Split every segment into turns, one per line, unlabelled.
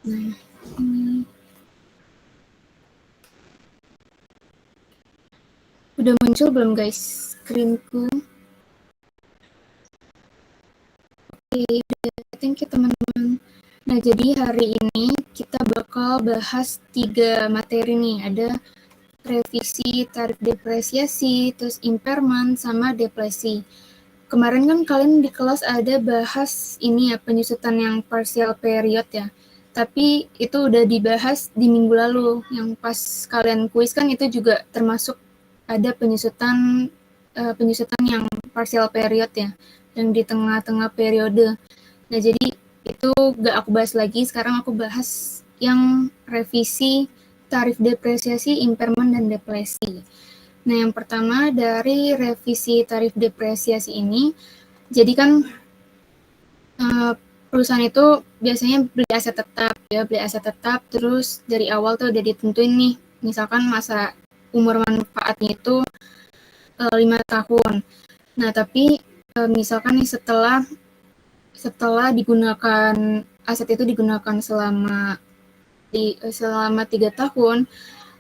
Nah, ini udah muncul belum guys screenku? Oke, thank you teman-teman. Nah, jadi hari ini kita bakal bahas 3 materi nih. Ada revisi tarif depresiasi, terus impairment, sama depresi. Kemarin kan kalian di kelas ada bahas ini ya, penyusutan yang partial period ya. Tapi itu udah dibahas di minggu lalu. Yang pas kalian kuis kan itu juga termasuk ada penyusutan yang partial period ya, yang di tengah-tengah periode. Nah, jadi itu gak aku bahas lagi, sekarang aku bahas yang revisi tarif depresiasi, impairment, dan depresi. Nah, yang pertama dari revisi tarif depresiasi ini, jadi kan perusahaan itu biasanya beli aset tetap, terus dari awal tuh udah ditentuin nih, misalkan masa umur manfaatnya itu 5 tahun. Nah, tapi misalkan nih setelah digunakan aset itu digunakan selama 3 tahun,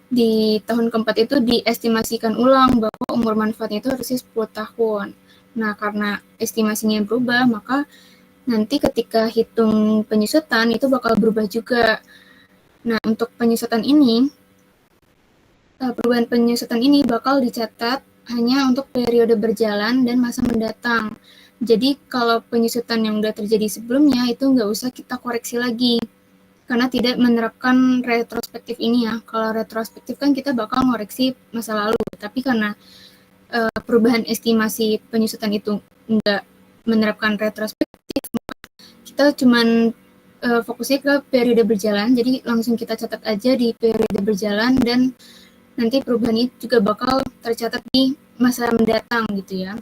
di tahun keempat itu diestimasikan ulang bahwa umur manfaatnya itu harusnya 10 tahun. Nah, karena estimasinya berubah, maka nanti ketika hitung penyusutan itu bakal berubah juga. Nah, untuk penyusutan ini, perubahan penyusutan ini bakal dicatat hanya untuk periode berjalan dan masa mendatang. Jadi kalau penyusutan yang udah terjadi sebelumnya itu nggak usah kita koreksi lagi, karena tidak menerapkan retrospektif ini ya. Kalau retrospektif kan kita bakal ngoreksi masa lalu, tapi karena perubahan estimasi penyusutan itu nggak menerapkan retrospektif, kita cuman fokusnya ke periode berjalan, jadi langsung kita catat aja di periode berjalan, dan nanti perubahan ini juga bakal tercatat di masa mendatang gitu ya.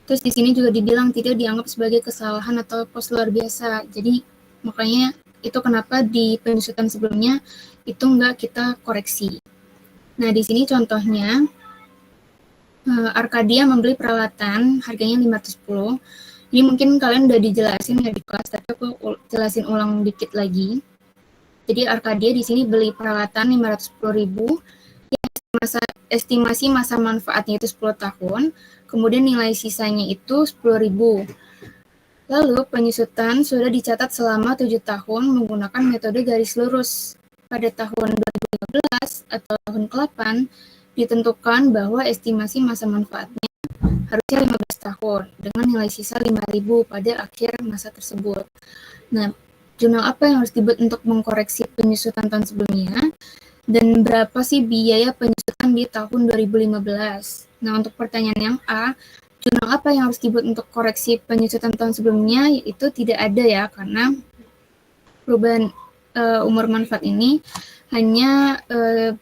Terus di sini juga dibilang tidak dianggap sebagai kesalahan atau pos luar biasa. Jadi makanya itu kenapa di penyusutan sebelumnya itu enggak kita koreksi. Nah, di sini contohnya Arkadia membeli peralatan harganya 510. Ini mungkin kalian udah dijelasin ya di kelas, tapi aku jelasin ulang dikit lagi. Jadi Arkadia di sini beli peralatan 510.000, estimasi masa manfaatnya itu 10 tahun, kemudian nilai sisanya itu 10.000. Lalu penyusutan sudah dicatat selama 7 tahun menggunakan metode garis lurus. Pada tahun 2015 atau tahun ke-8 ditentukan bahwa estimasi masa manfaatnya harusnya 15 tahun dengan nilai sisa 5.000 pada akhir masa tersebut. Nah, jurnal apa yang harus dibuat untuk mengkoreksi penyusutan tahun sebelumnya? Dan berapa sih biaya penyusutan di tahun 2015? Nah, untuk pertanyaan yang A, jurnal apa yang harus dibuat untuk koreksi penyusutan tahun sebelumnya? Itu tidak ada ya, karena perubahan umur manfaat ini hanya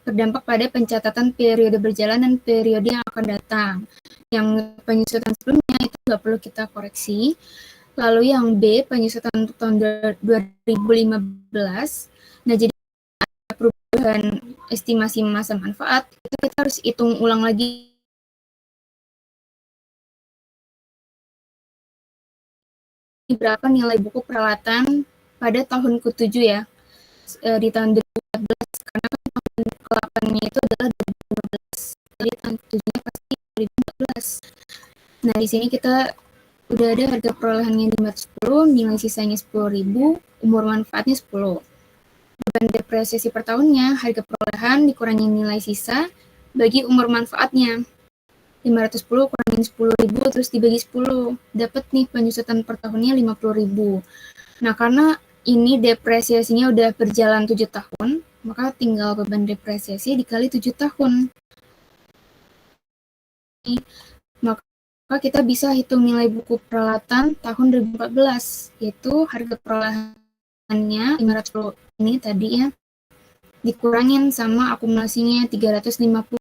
berdampak pada pencatatan periode berjalan dan periode yang akan datang. Yang penyusutan sebelumnya itu nggak perlu kita koreksi. Lalu yang B, penyusutan untuk tahun 2015. Nah, jadi perubahan estimasi masa manfaat, itu kita harus hitung ulang lagi berapa nilai buku peralatan pada tahun ke-7 ya, di tahun 2014, karena kan tahun ke-8-nya itu adalah 2015, jadi tahun ke-7-nya pasti 2014. Nah, di sini kita udah ada harga perolehannya 510, nilai sisanya 10.000, umur manfaatnya 10. Beban depresiasi per tahunnya, harga perolehan dikurangi nilai sisa, bagi umur manfaatnya. 510 kurangin 10.000 terus dibagi 10, dapat nih penyusutan per tahunnya 50.000. Nah, karena ini depresiasinya udah berjalan 7 tahun, maka tinggal beban depresiasi dikali 7 tahun. Maka kita bisa hitung nilai buku peralatan tahun 2014, yaitu harga perolehannya 510 ini tadi ya, dikurangin sama akumulasinya 350.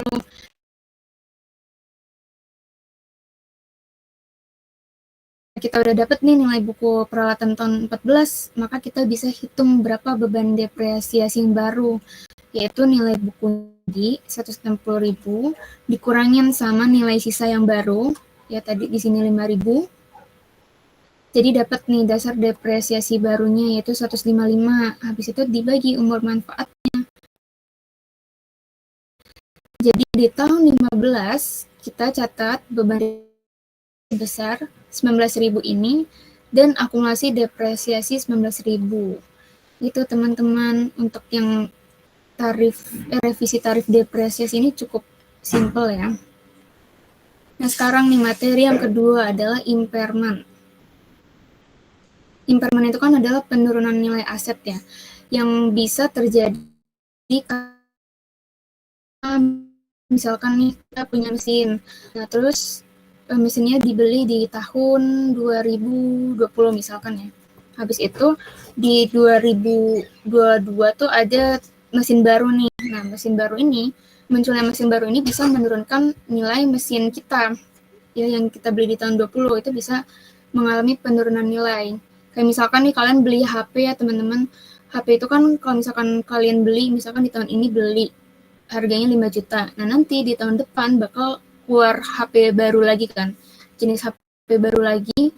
Kita udah dapet nih nilai buku peralatan tahun 14, maka kita bisa hitung berapa beban depresiasi yang baru, yaitu nilai buku di 160.000 dikurangin sama nilai sisa yang baru, ya tadi di sini 5.000, Jadi dapat nih dasar depresiasi barunya yaitu 155. Habis itu dibagi umur manfaatnya. Jadi di tahun 15 kita catat beban besar 19.000 ini dan akumulasi depresiasi 19.000. Itu teman-teman untuk yang revisi tarif depresiasi ini cukup simple ya. Nah sekarang nih materi yang kedua adalah impairment. Impairment itu kan adalah penurunan nilai aset ya, yang bisa terjadi misalkan nih kita punya mesin, nah terus mesinnya dibeli di tahun 2020 misalkan ya. Habis itu di 2022 tuh ada mesin baru nih. Nah, mesin baru ini, munculnya mesin baru ini bisa menurunkan nilai mesin kita. Ya, yang kita beli di tahun 20 itu bisa mengalami penurunan nilai. Kayak misalkan nih kalian beli HP ya teman-teman. HP itu kan kalau misalkan kalian beli, misalkan di tahun ini beli harganya 5 juta. Nah, nanti di tahun depan bakal keluar HP baru lagi kan. Jenis HP baru lagi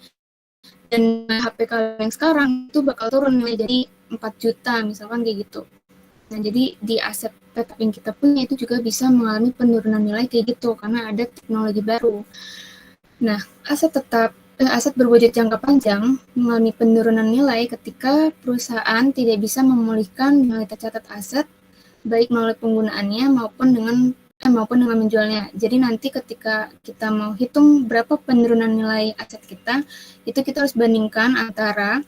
dan HP kalian yang sekarang itu bakal turun nilai jadi 4 juta misalkan kayak gitu. Nah, jadi di aset tetap yang kita punya itu juga bisa mengalami penurunan nilai kayak gitu karena ada teknologi baru. Nah, aset berwujud jangka panjang mengalami penurunan nilai ketika perusahaan tidak bisa memulihkan nilai tercatat aset baik melalui penggunaannya maupun dengan menjualnya. Jadi nanti ketika kita mau hitung berapa penurunan nilai aset kita, itu kita harus bandingkan antara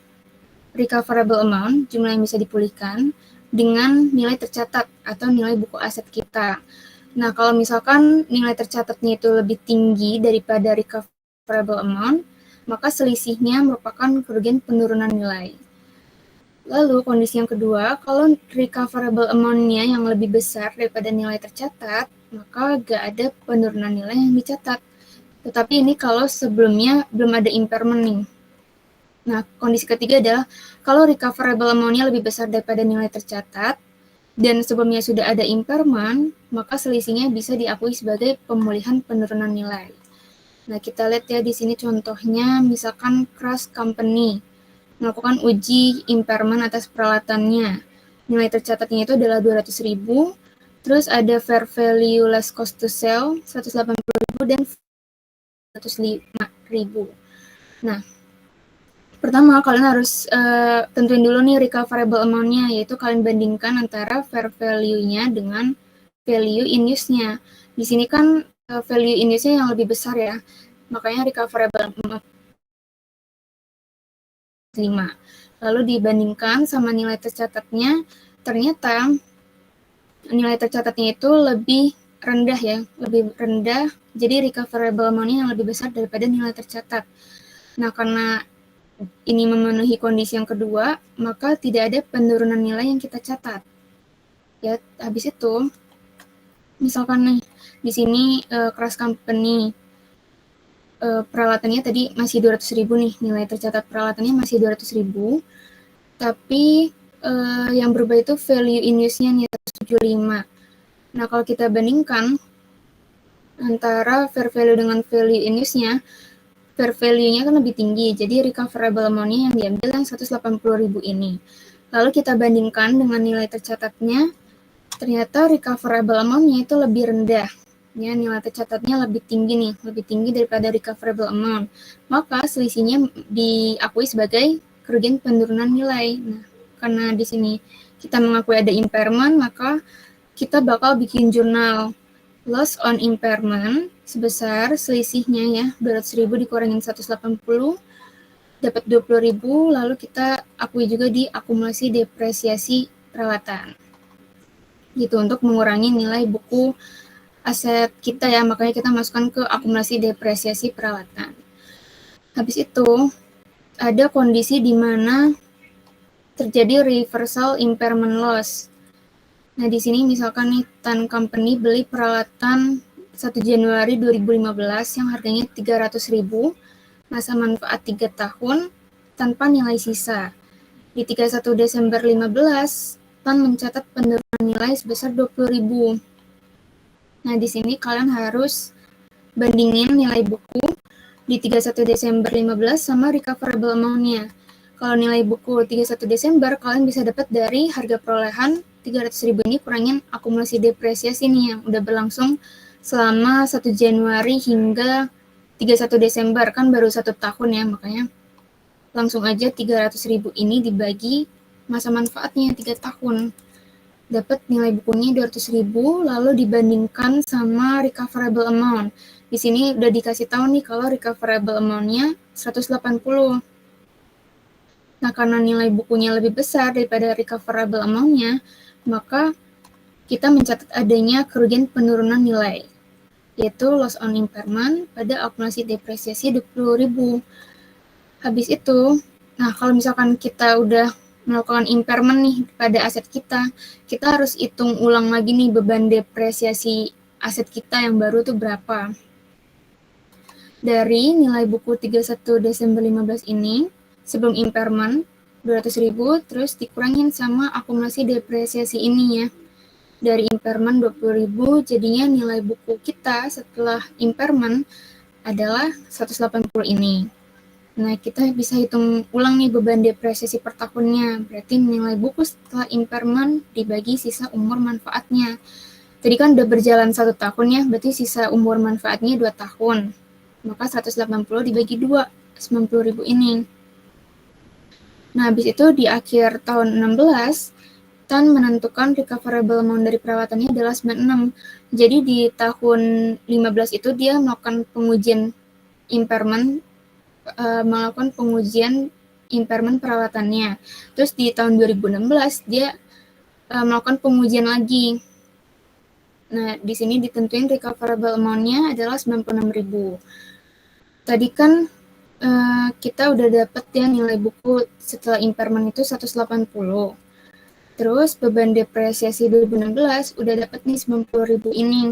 recoverable amount, jumlah yang bisa dipulihkan, dengan nilai tercatat atau nilai buku aset kita. Nah, kalau misalkan nilai tercatatnya itu lebih tinggi daripada recoverable amount, maka selisihnya merupakan kerugian penurunan nilai. Lalu kondisi yang kedua, kalau recoverable amount-nya yang lebih besar daripada nilai tercatat, maka nggak ada penurunan nilai yang dicatat. Tetapi ini kalau sebelumnya belum ada impairment nih. Nah, kondisi ketiga adalah kalau recoverable amount-nya lebih besar daripada nilai tercatat, dan sebelumnya sudah ada impairment, maka selisihnya bisa diakui sebagai pemulihan penurunan nilai. Nah, kita lihat ya di sini contohnya, misalkan Crash Company melakukan uji impairment atas peralatannya. Nilai tercatatnya itu adalah 200.000, terus ada fair value less cost to sell 180.000 dan 105.000. Nah, pertama kalian harus tentuin dulu nih recoverable amount-nya, yaitu kalian bandingkan antara fair value-nya dengan value in use-nya. Di sini kan value in use-nya yang lebih besar ya, makanya recoverable 5. Lalu dibandingkan sama nilai tercatatnya, ternyata nilai tercatatnya itu lebih rendah ya, lebih rendah, jadi recoverable amount-nya yang lebih besar daripada nilai tercatat. Nah, karena ini memenuhi kondisi yang kedua, maka tidak ada penurunan nilai yang kita catat. Ya, habis itu, misalkan nih, di sini Crash Company, peralatannya tadi masih 200.000 nih, nilai tercatat peralatannya masih 200.000, tapi yang berubah itu value in use-nya nih 175. Nah, kalau kita bandingkan antara fair value dengan value in use-nya, fair value-nya kan lebih tinggi, jadi recoverable amount-nya yang diambil yang 180.000 ini. Lalu kita bandingkan dengan nilai tercatatnya, ternyata recoverable amount-nya itu lebih rendah. Ya, nilai tercatatnya lebih tinggi nih, lebih tinggi daripada recoverable amount. Maka selisihnya diakui sebagai kerugian penurunan nilai. Nah, karena di sini kita mengakui ada impairment, maka kita bakal bikin jurnal loss on impairment sebesar selisihnya ya 200.000 dikurangin 180 dapat 20.000, lalu kita akui juga di akumulasi depresiasi peralatan gitu untuk mengurangi nilai buku aset kita ya, makanya kita masukkan ke akumulasi depresiasi peralatan. Habis itu ada kondisi di mana terjadi reversal impairment loss. Nah, di sini misalkan nih Tan Company beli peralatan 1 Januari 2015 yang harganya 300.000, masa manfaat 3 tahun tanpa nilai sisa. Di 31 Desember 15, Tan mencatat penurunan nilai sebesar 20.000. Nah, di sini kalian harus bandingin nilai buku di 31 Desember 15 sama recoverable amount-nya. Kalau nilai buku 31 Desember, kalian bisa dapat dari harga perolehan 300.000 ini kurangin akumulasi depresiasi nih yang udah berlangsung selama 1 Januari hingga 31 Desember, kan baru 1 tahun ya, makanya langsung aja 300.000 ini dibagi masa manfaatnya 3 tahun. Dapat nilai bukunya 200.000, lalu dibandingkan sama recoverable amount. Di sini udah dikasih tahu nih kalau recoverable amount-nya 180. Nah, karena nilai bukunya lebih besar daripada recoverable amount-nya, maka kita mencatat adanya kerugian penurunan nilai, yaitu loss on impairment pada akumulasi depresiasi 20.000. Habis itu, nah kalau misalkan kita udah melakukan impairment nih pada aset kita, kita harus hitung ulang lagi nih beban depresiasi aset kita yang baru tuh berapa. Dari nilai buku 31 Desember 15 ini, sebelum impairment 200.000, terus dikurangin sama akumulasi depresiasi ini ya. Dari impairment 20.000, jadinya nilai buku kita setelah impairment adalah 180 ini. Nah, kita bisa hitung ulang nih beban depresiasi per tahunnya. Berarti nilai buku setelah impairment dibagi sisa umur manfaatnya. Tadi kan udah berjalan 1 tahun ya, berarti sisa umur manfaatnya 2 tahun. Maka 180 dibagi 2, 90.000 ini. Nah, habis itu di akhir tahun 16, Tan menentukan recoverable amount dari perawatannya adalah 96. Jadi di tahun 15 itu dia melakukan pengujian impairment, melakukan pengujian impairment perawatannya. Terus di tahun 2016 dia melakukan pengujian lagi. Nah, di sini ditentuin recoverable amount-nya adalah 96.000. Tadi kan kita udah dapet ya nilai buku setelah impairment itu 180. Terus beban depresiasi 2016 udah dapet nih 90.000 ini.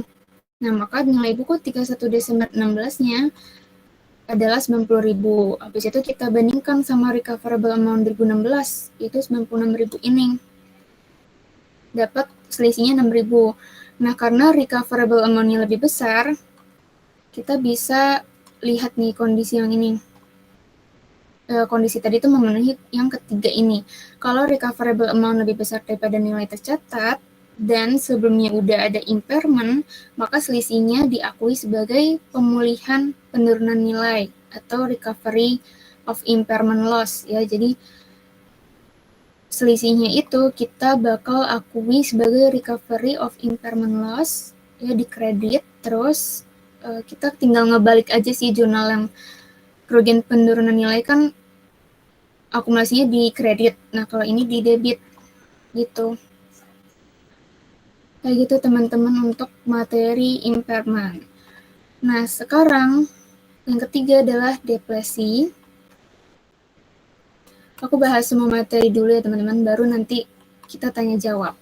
Nah, maka nilai buku 31 Desember 16-nya adalah 90.000. Habis itu kita bandingkan sama recoverable amount 2016, yaitu 96.000 ini. Dapat selisihnya 6.000. Nah, karena recoverable amount-nya lebih besar, kita bisa lihat nih kondisi yang ini. Kondisi tadi itu memenuhi yang ketiga ini. Kalau recoverable amount lebih besar daripada nilai tercatat, dan sebelumnya udah ada impairment, maka selisihnya diakui sebagai pemulihan penurunan nilai atau recovery of impairment loss ya. Jadi selisihnya itu kita bakal akui sebagai recovery of impairment loss ya, di kredit. Terus kita tinggal ngebalik aja sih jurnal yang kerugian penurunan nilai kan akumulasinya di kredit. Nah, kalau ini di debit gitu. Kayak gitu teman-teman untuk materi impairment. Nah, sekarang yang ketiga adalah depresi. Aku bahas semua materi dulu ya teman-teman, baru nanti kita tanya jawab.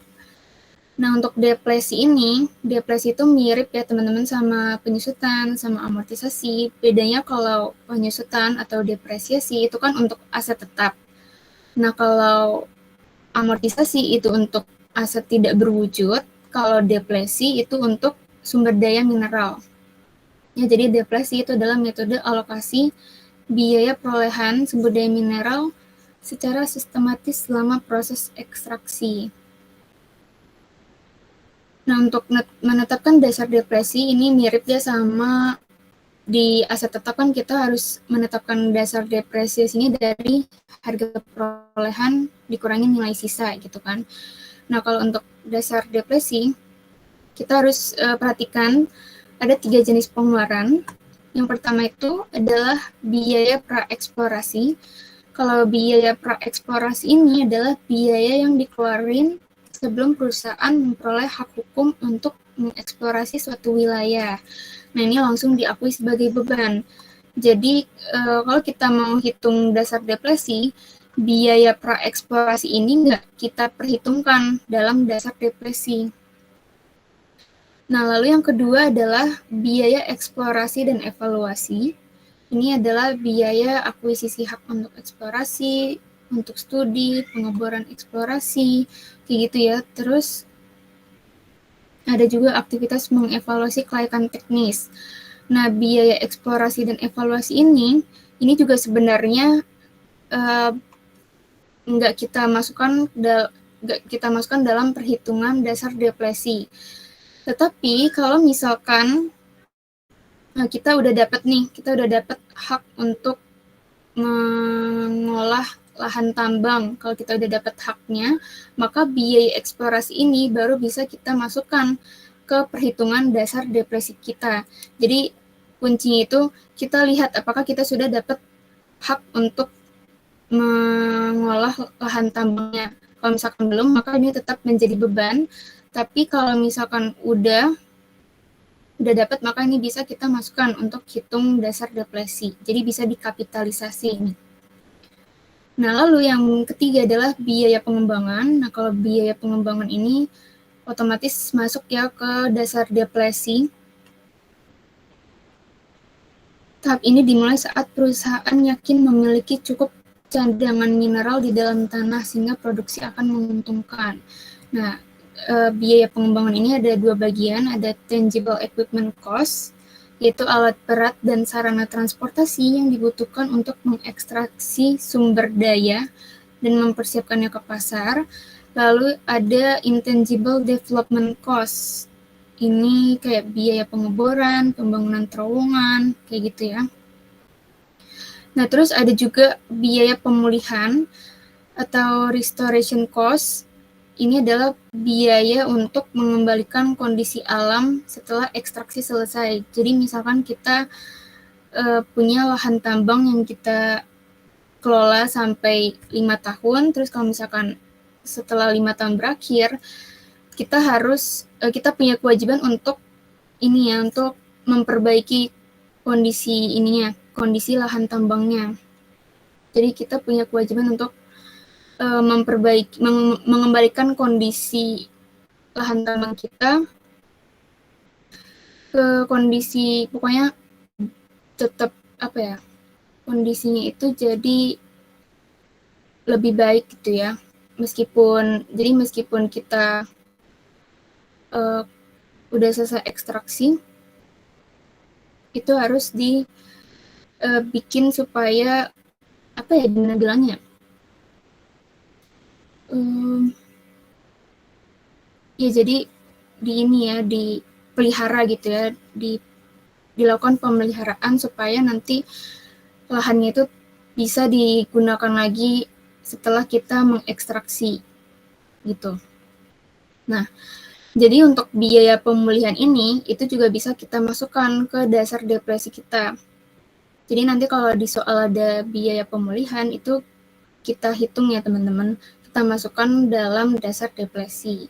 Nah, untuk depresi ini, depresi itu mirip ya teman-teman sama penyusutan, sama amortisasi. Bedanya kalau penyusutan atau depresiasi itu kan untuk aset tetap. Nah, kalau amortisasi itu untuk aset tidak berwujud, kalau depresi itu untuk sumber daya mineral. Ya, jadi depresi itu adalah metode alokasi biaya perolehan sumber daya mineral secara sistematis selama proses ekstraksi. Nah, untuk menetapkan dasar depresi ini mirip ya sama di aset tetap kan kita harus menetapkan dasar depresiasinya dari harga perolehan dikurangi nilai sisa gitu kan. Nah, kalau untuk dasar depresi, kita harus perhatikan ada 3 jenis pengeluaran. Yang pertama itu adalah biaya praeksplorasi. Kalau biaya praeksplorasi ini adalah biaya yang dikeluarin sebelum perusahaan memperoleh hak hukum untuk mengeksplorasi suatu wilayah. Nah, ini langsung diakui sebagai beban. Jadi, kalau kita mau hitung dasar depresi, biaya praeksplorasi ini nggak kita perhitungkan dalam dasar depresi. Nah, lalu yang kedua adalah biaya eksplorasi dan evaluasi. Ini adalah biaya akuisisi hak untuk eksplorasi, untuk studi, pengeboran eksplorasi, kayak gitu ya. Terus ada juga aktivitas mengevaluasi kelayakan teknis. Nah, biaya eksplorasi dan evaluasi ini juga sebenarnya nggak kita masukkan dalam perhitungan dasar depresi. Tetapi kalau misalkan kita udah dapat hak untuk mengolah lahan tambang. Kalau kita udah dapat haknya, maka biaya eksplorasi ini baru bisa kita masukkan ke perhitungan dasar depresi kita. Jadi kuncinya itu kita lihat apakah kita sudah dapat hak untuk mengolah lahan tambangnya. Kalau misalkan belum, maka ini tetap menjadi beban. Tapi kalau misalkan udah dapat, maka ini bisa kita masukkan untuk hitung dasar depresi. Jadi bisa dikapitalisasi ini. Nah, lalu yang ketiga adalah biaya pengembangan. Nah, kalau biaya pengembangan ini otomatis masuk ya ke dasar depresi. Tahap ini dimulai saat perusahaan yakin memiliki cukup cadangan mineral di dalam tanah sehingga produksi akan menguntungkan. Nah, biaya pengembangan ini ada dua bagian, ada tangible equipment cost, yaitu alat berat dan sarana transportasi yang dibutuhkan untuk mengekstraksi sumber daya dan mempersiapkannya ke pasar. Lalu ada intangible development cost. Ini kayak biaya pengeboran, pembangunan terowongan, kayak gitu ya. Nah, terus ada juga biaya pemulihan atau restoration cost. Ini adalah biaya untuk mengembalikan kondisi alam setelah ekstraksi selesai. Jadi misalkan kita punya lahan tambang yang kita kelola sampai 5 tahun, terus kalau misalkan setelah 5 tahun berakhir, kita punya kewajiban untuk untuk memperbaiki kondisi lahan tambangnya. Jadi kita punya kewajiban untuk mengembalikan kondisi lahan tambang kita ke kondisi, pokoknya tetap kondisinya itu jadi lebih baik gitu ya. Meskipun kita udah selesai ekstraksi, itu harus dibikin supaya gimana bilangnya? Ya jadi dipelihara gitu ya, dilakukan pemeliharaan supaya nanti lahannya itu bisa digunakan lagi setelah kita mengekstraksi gitu. Nah, jadi untuk biaya pemulihan ini itu juga bisa kita masukkan ke dasar depresi kita. Jadi nanti kalau di soal ada biaya pemulihan itu kita hitung ya teman-teman, kita masukkan dalam dasar depresi.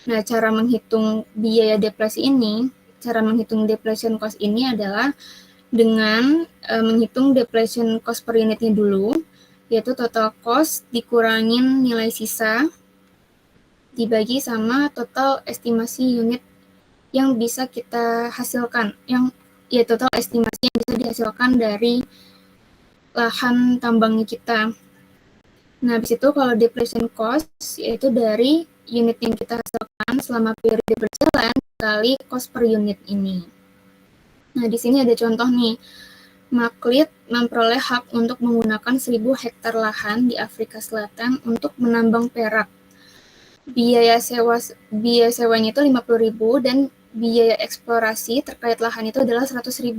Nah, cara menghitung biaya depresi ini, cara menghitung depletion cost ini adalah dengan menghitung depletion cost per unitnya dulu, yaitu total cost dikurangin nilai sisa, dibagi sama total estimasi unit yang bisa kita hasilkan, total estimasi yang bisa dihasilkan dari lahan tambangnya kita. Nah, habis itu kalau depletion cost, yaitu dari unit yang kita hasilkan selama periode berjalan kali cost per unit ini. Nah, di sini ada contoh nih. Maklit memperoleh hak untuk menggunakan 1.000 hektar lahan di Afrika Selatan untuk menambang perak. Biaya sewanya itu 50.000 dan biaya eksplorasi terkait lahan itu adalah 100.000.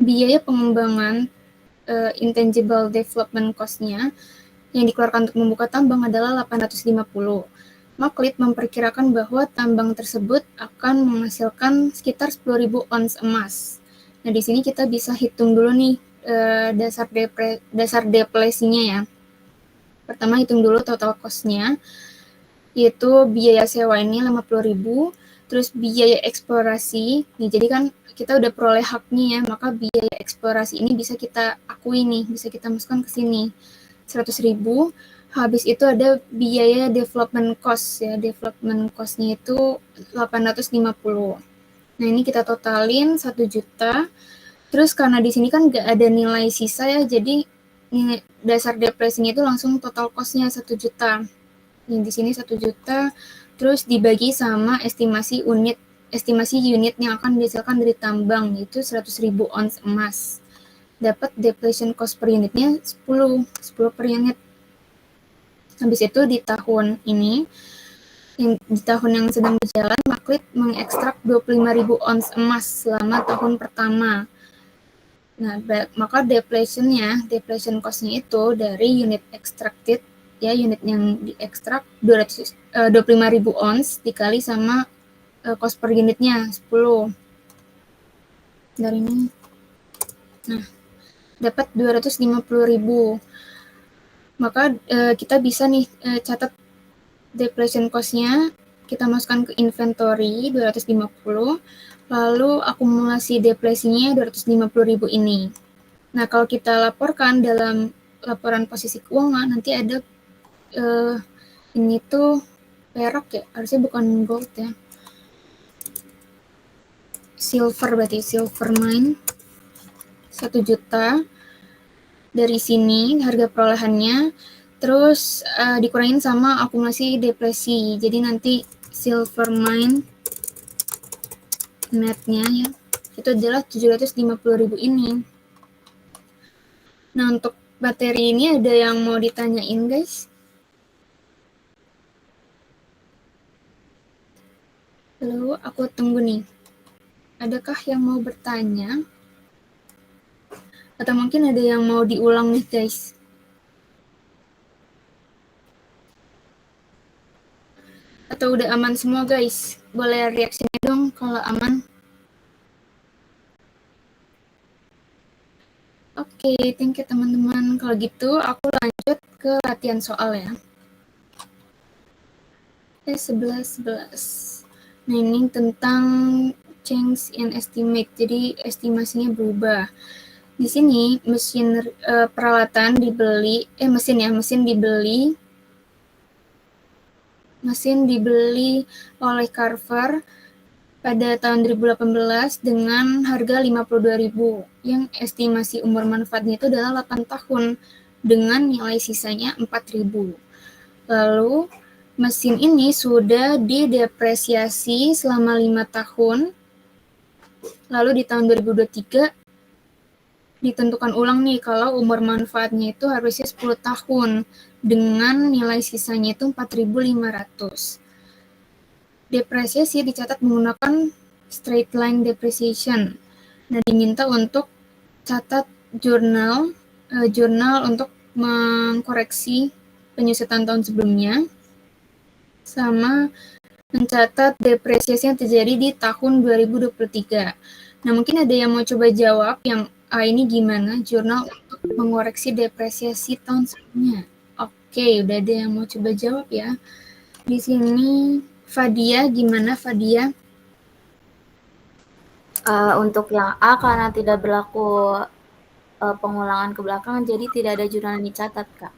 Biaya pengembangan intangible development cost-nya yang dikeluarkan untuk membuka tambang adalah 850. Maklit memperkirakan bahwa tambang tersebut akan menghasilkan sekitar 10.000 ons emas. Nah, di sini kita bisa hitung dulu nih dasar depresinya ya. Pertama hitung dulu total cost-nya, yaitu biaya sewa ini 50.000, terus biaya eksplorasi. Nih, jadi kan kita udah peroleh haknya ya, maka biaya eksplorasi ini bisa kita akui nih, bisa kita masukkan ke sini. 100.000. Habis itu ada biaya development cost ya. Development cost-nya itu 850. Nah, ini kita totalin 1 juta. Terus karena di sini kan nggak ada nilai sisa ya, jadi dasar depresinya itu langsung total cost-nya 1 juta. Yang di sini 1 juta, terus dibagi sama estimasi unit estimasi unit yang akan dihasilkan dari tambang, yaitu 100.000 ons emas. Dapat depletion cost per unitnya 10 per unit. Habis itu di tahun ini, di tahun yang sedang berjalan, Maklit mengekstrak 25.000 ons emas selama tahun pertama. Nah, maka depletion cost-nya itu dari unit extracted, ya unit yang diekstrak 25.000 ons dikali sama cost per unitnya 10. Dari ini. Nah, dapat 250.000. Maka kita bisa nih catat depletion cost-nya, kita masukkan ke inventory 250, lalu akumulasi depresinya 250.000 ini. Nah, kalau kita laporkan dalam laporan posisi keuangan, nanti ada ini tuh perak ya, harusnya bukan gold ya. Silver berarti, silver mine 1 juta. Dari sini harga perolehannya, terus dikurangin sama akumulasi depresi. Jadi nanti silver mine netnya ya, itu adalah 750.000 ini. Nah, untuk materi ini ada yang mau ditanyain, guys? Lalu aku tunggu nih. Adakah yang mau bertanya? Atau mungkin ada yang mau diulang nih, guys? Atau udah aman semua, guys? Boleh reaksinya dong kalau aman. Oke, thank you teman-teman. Kalau gitu, aku lanjut ke latihan soal ya. 11. Nah, ini tentang change in estimate. Jadi, estimasinya berubah. Di sini, peralatan dibeli, mesin dibeli oleh Carver pada tahun 2018 dengan harga 52.000, yang estimasi umur manfaatnya itu adalah 8 tahun dengan nilai sisanya 4.000. Lalu mesin ini sudah didepresiasi selama 5 tahun. Lalu di tahun 2023 ditentukan ulang nih kalau umur manfaatnya itu harusnya 10 tahun dengan nilai sisanya itu 4.500. Depresiasi dicatat menggunakan straight line depreciation. Nah, diminta untuk catat jurnal untuk mengkoreksi penyusutan tahun sebelumnya, sama mencatat depresiasi yang terjadi di tahun 2023. Nah, mungkin ada yang mau coba jawab yang ini gimana jurnal untuk mengoreksi depresiasi tahun sebelumnya. Oke, udah ada yang mau coba jawab ya. Di sini Fadia, gimana Fadia?
Untuk yang A, karena tidak berlaku pengulangan ke belakang, jadi tidak ada jurnal yang dicatat, Kak.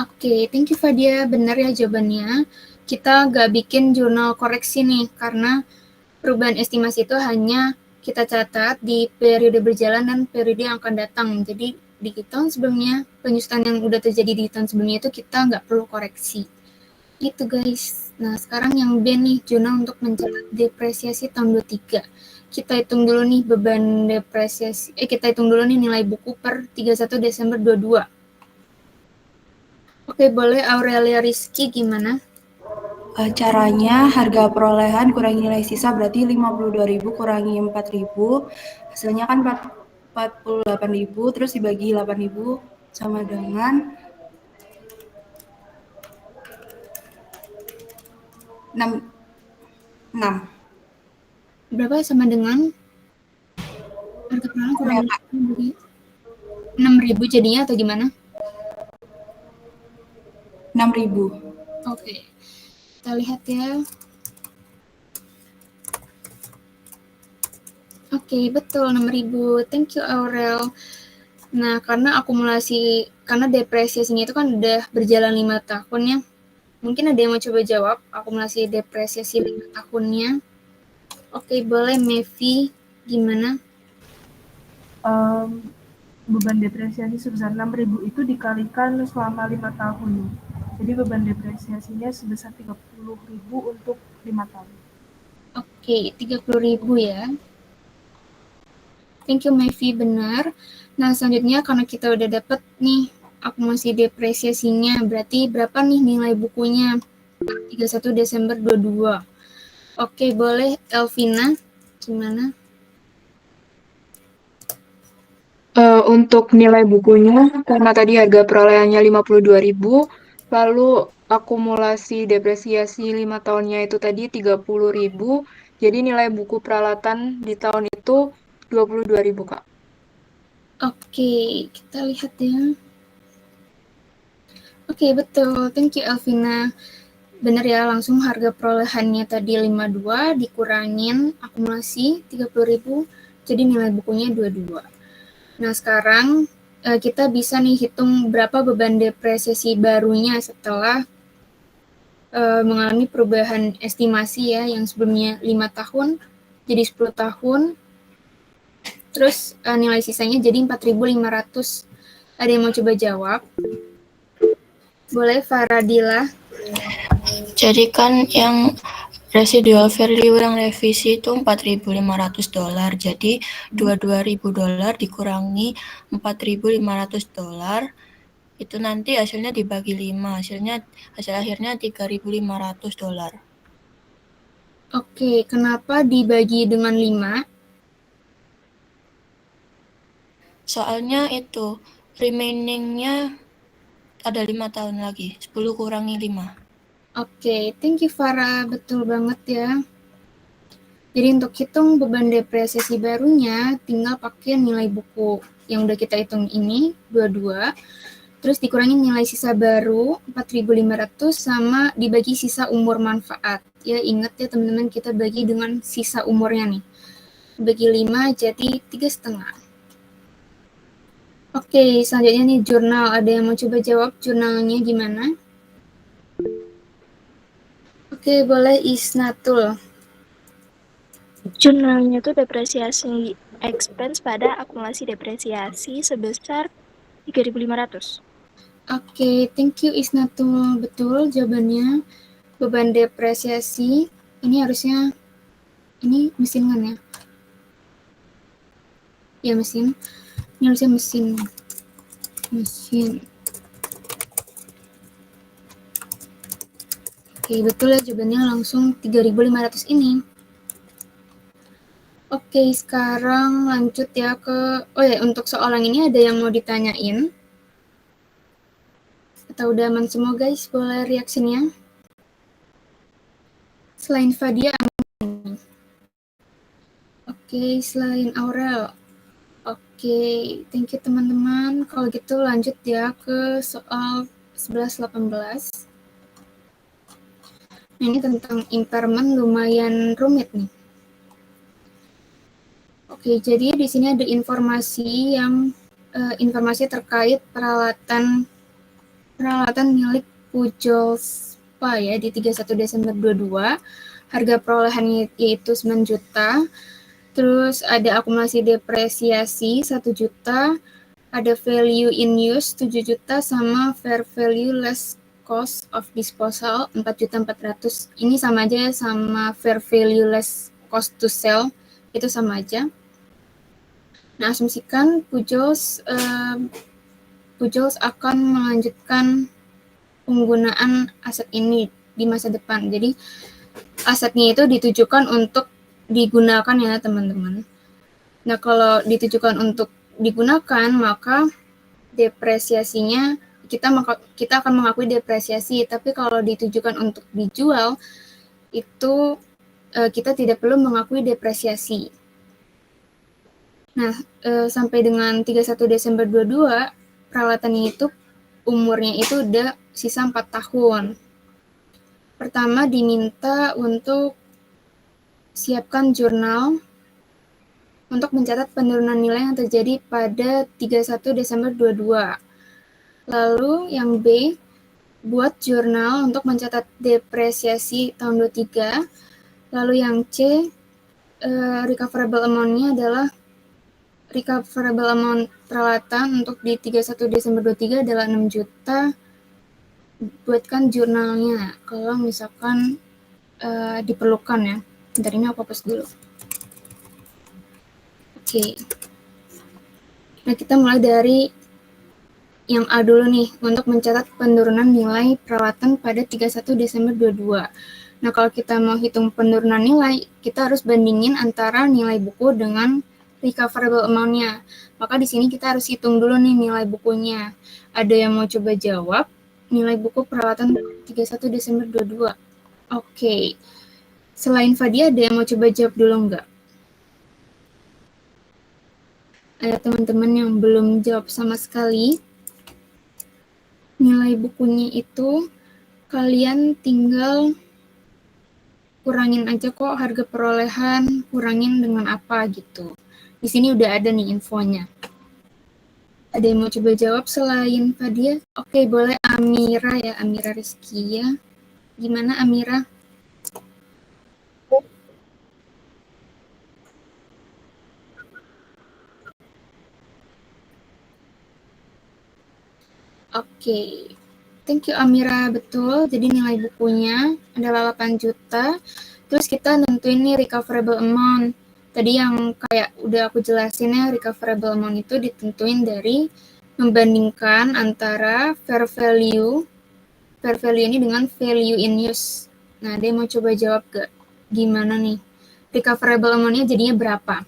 Oke, thank you Fadia. Benar ya jawabannya. Kita nggak bikin jurnal koreksi nih, karena perubahan estimasi itu hanya kita catat di periode berjalan dan periode yang akan datang. Jadi di tahun sebelumnya, penyusutan yang udah terjadi di tahun sebelumnya itu kita nggak perlu koreksi. Gitu guys. Nah, sekarang yang B nih, jurnal untuk mencatat depresiasi tahun 23. Kita hitung dulu nih beban depresiasi, kita hitung dulu nih nilai buku per 31 Desember 22. Oke, boleh Aurelia Rizky gimana?
Caranya harga perolehan kurangi nilai sisa berarti 52.000 kurangi 4.000, hasilnya kan 48.000, terus dibagi 8.000 sama dengan 6.
Berapa sama dengan harga perolehan kurangi 6.000 jadinya atau gimana?
6.000.
Oke, kita lihat ya. Oke, betul 6.000. Thank you Aurel. Nah, karena depresiasinya itu kan udah berjalan 5 tahun ya. Mungkin ada yang mau coba jawab akumulasi depresiasi 5 tahunnya. Oke, boleh Mevi, gimana?
Beban depresiasi sebesar 6.000 itu dikalikan selama 5 tahun. Jadi beban depresiasinya sebesar 30.000 untuk 5 tahun.
Oke, 30.000 ya. Thank you Mayfi, benar. Nah, selanjutnya karena kita udah dapet nih akumulasi depresiasinya, berarti berapa nih nilai bukunya? 31 Desember 22. Oke, boleh Elvina, gimana?
Untuk nilai bukunya, karena tadi harga perolehannya 52.000, lalu akumulasi depresiasi 5 tahunnya itu tadi 30.000, jadi nilai buku peralatan di tahun itu 22.000, Kak.
Oke, kita lihat ya. Oke, betul. Thank you Elvina. Bener ya, langsung harga perolehannya tadi 52 dikurangin akumulasi 30.000, jadi nilai bukunya 22. Nah, sekarang kita bisa nih hitung berapa beban depresiasi barunya setelah mengalami perubahan estimasi ya, yang sebelumnya 5 tahun jadi 10 tahun, terus nilai sisanya jadi 4.500. Ada yang mau coba jawab? Boleh Faradila?
Jadi kan yang residual value yang revisi itu $4.500. Jadi $22.000 dikurangi $4.500 itu nanti hasilnya dibagi 5. Hasil akhirnya $3.500.
Oke, kenapa dibagi dengan 5?
Soalnya itu remaining-nya ada 5 tahun lagi. 10 kurangi 5.
Oke, thank you Farah, betul banget ya. Jadi untuk hitung beban depresiasi barunya, tinggal pakai nilai buku yang udah kita hitung ini, 22, terus dikurangi nilai sisa baru, 4.500, sama dibagi sisa umur manfaat. Ya, ingat ya teman-teman, kita bagi dengan sisa umurnya nih. Bagi 5, jadi 3,5. Oke, selanjutnya nih jurnal. Ada yang mau coba jawab jurnalnya gimana? Oke, boleh Isnatul.
Jurnalnya itu depresiasi expense pada akumulasi depresiasi sebesar 3.500.
Oke, thank you Isnatul. Betul jawabannya. Beban depresiasi, ini harusnya, ini mesin kan ya? Ya mesin. Ini harusnya mesin. Oke, betul ya jawabannya langsung 3.500 ini. Oke, sekarang lanjut ya ke, oh ya, untuk soal yang ini ada yang mau ditanyain? Atau udah aman semua guys, boleh reaksinya? Selain Fadia, aman. Oke, selain Aurel. Oke, thank you teman-teman. Kalau gitu lanjut ya ke soal 11-18. Ini tentang impairment lumayan rumit nih. Oke, jadi di sini ada informasi informasi terkait peralatan milik Pujolspa ya di 31 Desember 22. Harga perolehannya yaitu 9 juta. Terus ada akumulasi depresiasi 1 juta, ada value in use 7 juta, sama fair value less cost of disposal 4.400.000. Ini sama aja sama fair value less cost to sell, itu sama aja. Nah, asumsikan Pujols akan melanjutkan penggunaan aset ini di masa depan. Jadi asetnya itu ditujukan untuk digunakan ya teman-teman. Nah, kalau ditujukan untuk digunakan, maka depresiasinya kita akan mengakui depresiasi, tapi kalau ditujukan untuk dijual, itu kita tidak perlu mengakui depresiasi. Nah, sampai dengan 31 Desember 22, peralatannya itu umurnya itu udah sisa 4 tahun. Pertama diminta untuk siapkan jurnal untuk mencatat penurunan nilai yang terjadi pada 31 Desember 22. Lalu yang B, buat jurnal untuk mencatat depresiasi tahun 23. Lalu yang C, recoverable amount-nya adalah recoverable amount peralatan untuk di 31 Desember 23 adalah 6 juta. Buatkan jurnalnya kalau misalkan diperlukan ya. Bentar, ini aku hapus dulu. Oke. Nah, kita mulai dari yang A dulu nih, untuk mencatat penurunan nilai perawatan pada 31 Desember 22. Nah, kalau kita mau hitung penurunan nilai, kita harus bandingin antara nilai buku dengan recoverable amount-nya. Maka di sini kita harus hitung dulu nih nilai bukunya. Ada yang mau coba jawab nilai buku perawatan 31 Desember 22? Oke. Selain Fadia, ada yang mau coba jawab dulu nggak? Ada teman-teman yang belum jawab sama sekali? Nilai bukunya itu kalian tinggal kurangin aja kok harga perolehan, kurangin dengan apa gitu. Di sini udah ada nih infonya. Ada yang mau coba jawab selain Fadia? Oke, boleh Amira ya, Amira Rizkia. Gimana Amira? Oke. Thank you Amira, betul. Jadi nilai bukunya adalah 8 juta. Terus kita nentuin nih recoverable amount. Tadi yang kayak udah aku jelasin ya, recoverable amount itu ditentuin dari membandingkan antara fair value ini dengan value in use. Nah, dia mau coba jawab gak? Gimana nih? Recoverable amount-nya jadinya berapa?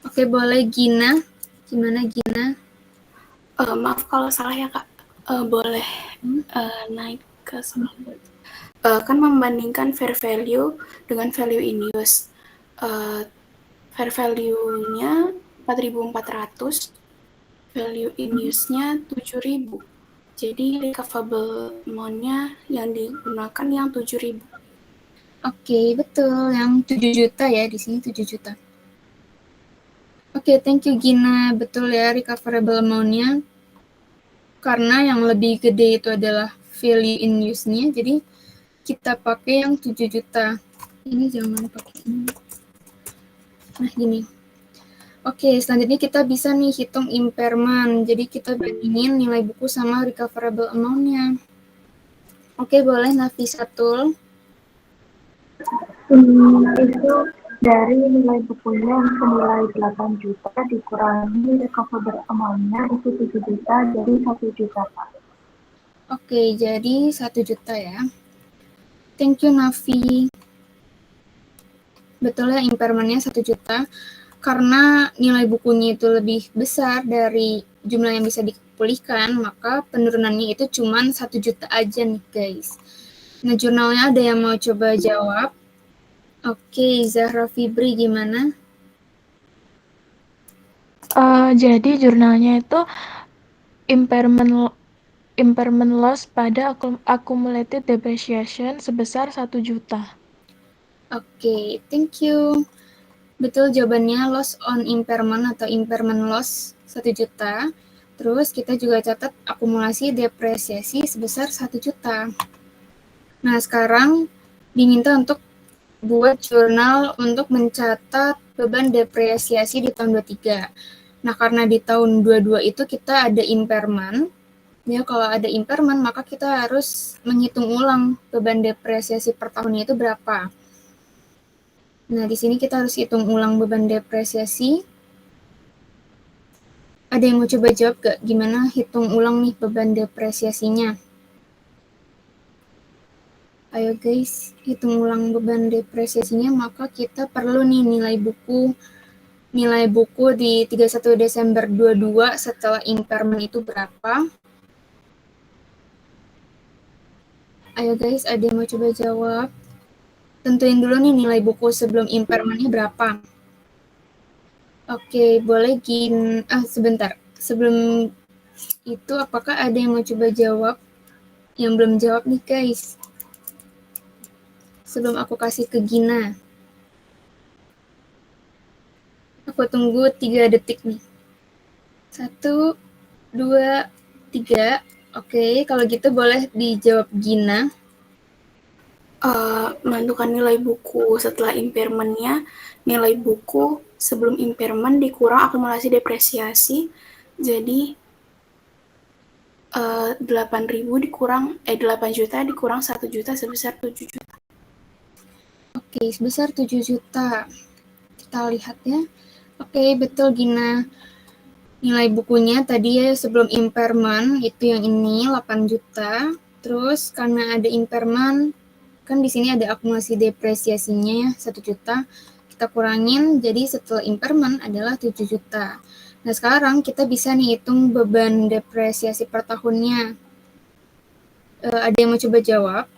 Oke, boleh Gina. Gimana Gina?
Maaf kalau salah ya Kak, boleh naik ke slide. Kan membandingkan fair value dengan value in use. Fair value-nya 4.400, value in use-nya 7.000. Jadi recoverable amount-nya yang digunakan yang 7.000.
Oke, betul. Yang 7 juta ya, di sini 7 juta. Oke, thank you Gina. Betul ya, recoverable amount-nya. Karena yang lebih gede itu adalah value in use-nya, jadi kita pakai yang 7 juta. Ini jangan pakai ini. Nah, gini. Oke, selanjutnya kita bisa nih hitung impairment. Jadi kita bandingin nilai buku sama recoverable amount-nya. Oke, boleh Nafisatul.
Itu dari nilai bukunya yang senilai 8 juta dikurangi recoverable amount-nya itu 7 juta, jadi 1 juta Pak.
Oke, jadi 1 juta ya. Thank you Nafi. Betul ya, impairment-nya 1 juta. Karena nilai bukunya itu lebih besar dari jumlah yang bisa dipulihkan, maka penurunannya itu cuma 1 juta aja nih guys. Nah, jurnalnya ada yang mau coba jawab? Oke, Zahra Fibri gimana?
Jadi jurnalnya itu impairment loss pada accumulated depreciation sebesar 1 juta.
Oke, thank you. Betul jawabannya loss on impairment atau impairment loss 1 juta. Terus kita juga catat akumulasi depresiasi sebesar 1 juta. Nah, sekarang diminta untuk buat jurnal untuk mencatat beban depresiasi di tahun 23. Nah, karena di tahun 22 itu kita ada impairment. Ya, kalau ada impairment, maka kita harus menghitung ulang beban depresiasi per tahunnya itu berapa. Nah, di sini kita harus hitung ulang beban depresiasi. Ada yang mau coba jawab gak? Gimana hitung ulang nih beban depresiasinya? Ayo guys, hitung ulang beban depresiasinya, maka kita perlu nih nilai buku di 31 Desember 22 setelah impairment itu berapa? Ayo guys, ada yang mau coba jawab? Tentuin dulu nih nilai buku sebelum impairment-nya berapa. Oke, boleh sebentar. Sebelum itu, apakah ada yang mau coba jawab? Yang belum jawab nih guys. Sebelum aku kasih ke Gina. Aku tunggu 3 detik nih. 1, 2, 3. Oke, kalau gitu boleh dijawab Gina.
Menentukan nilai buku setelah impairment-nya, nilai buku sebelum impairment dikurang akumulasi depresiasi, jadi 8 juta dikurang 1 juta sebesar 7 juta.
Oke, sebesar 7 juta. Kita lihat ya. Oke, betul Gina. Nilai bukunya tadi ya sebelum impairment itu yang ini 8 juta. Terus karena ada impairment, kan di sini ada akumulasi depresiasinya ya 1 juta. Kita kurangin, jadi setelah impairment adalah 7 juta. Nah, sekarang kita bisa nih hitung beban depresiasi per tahunnya. Ada yang mau coba jawab?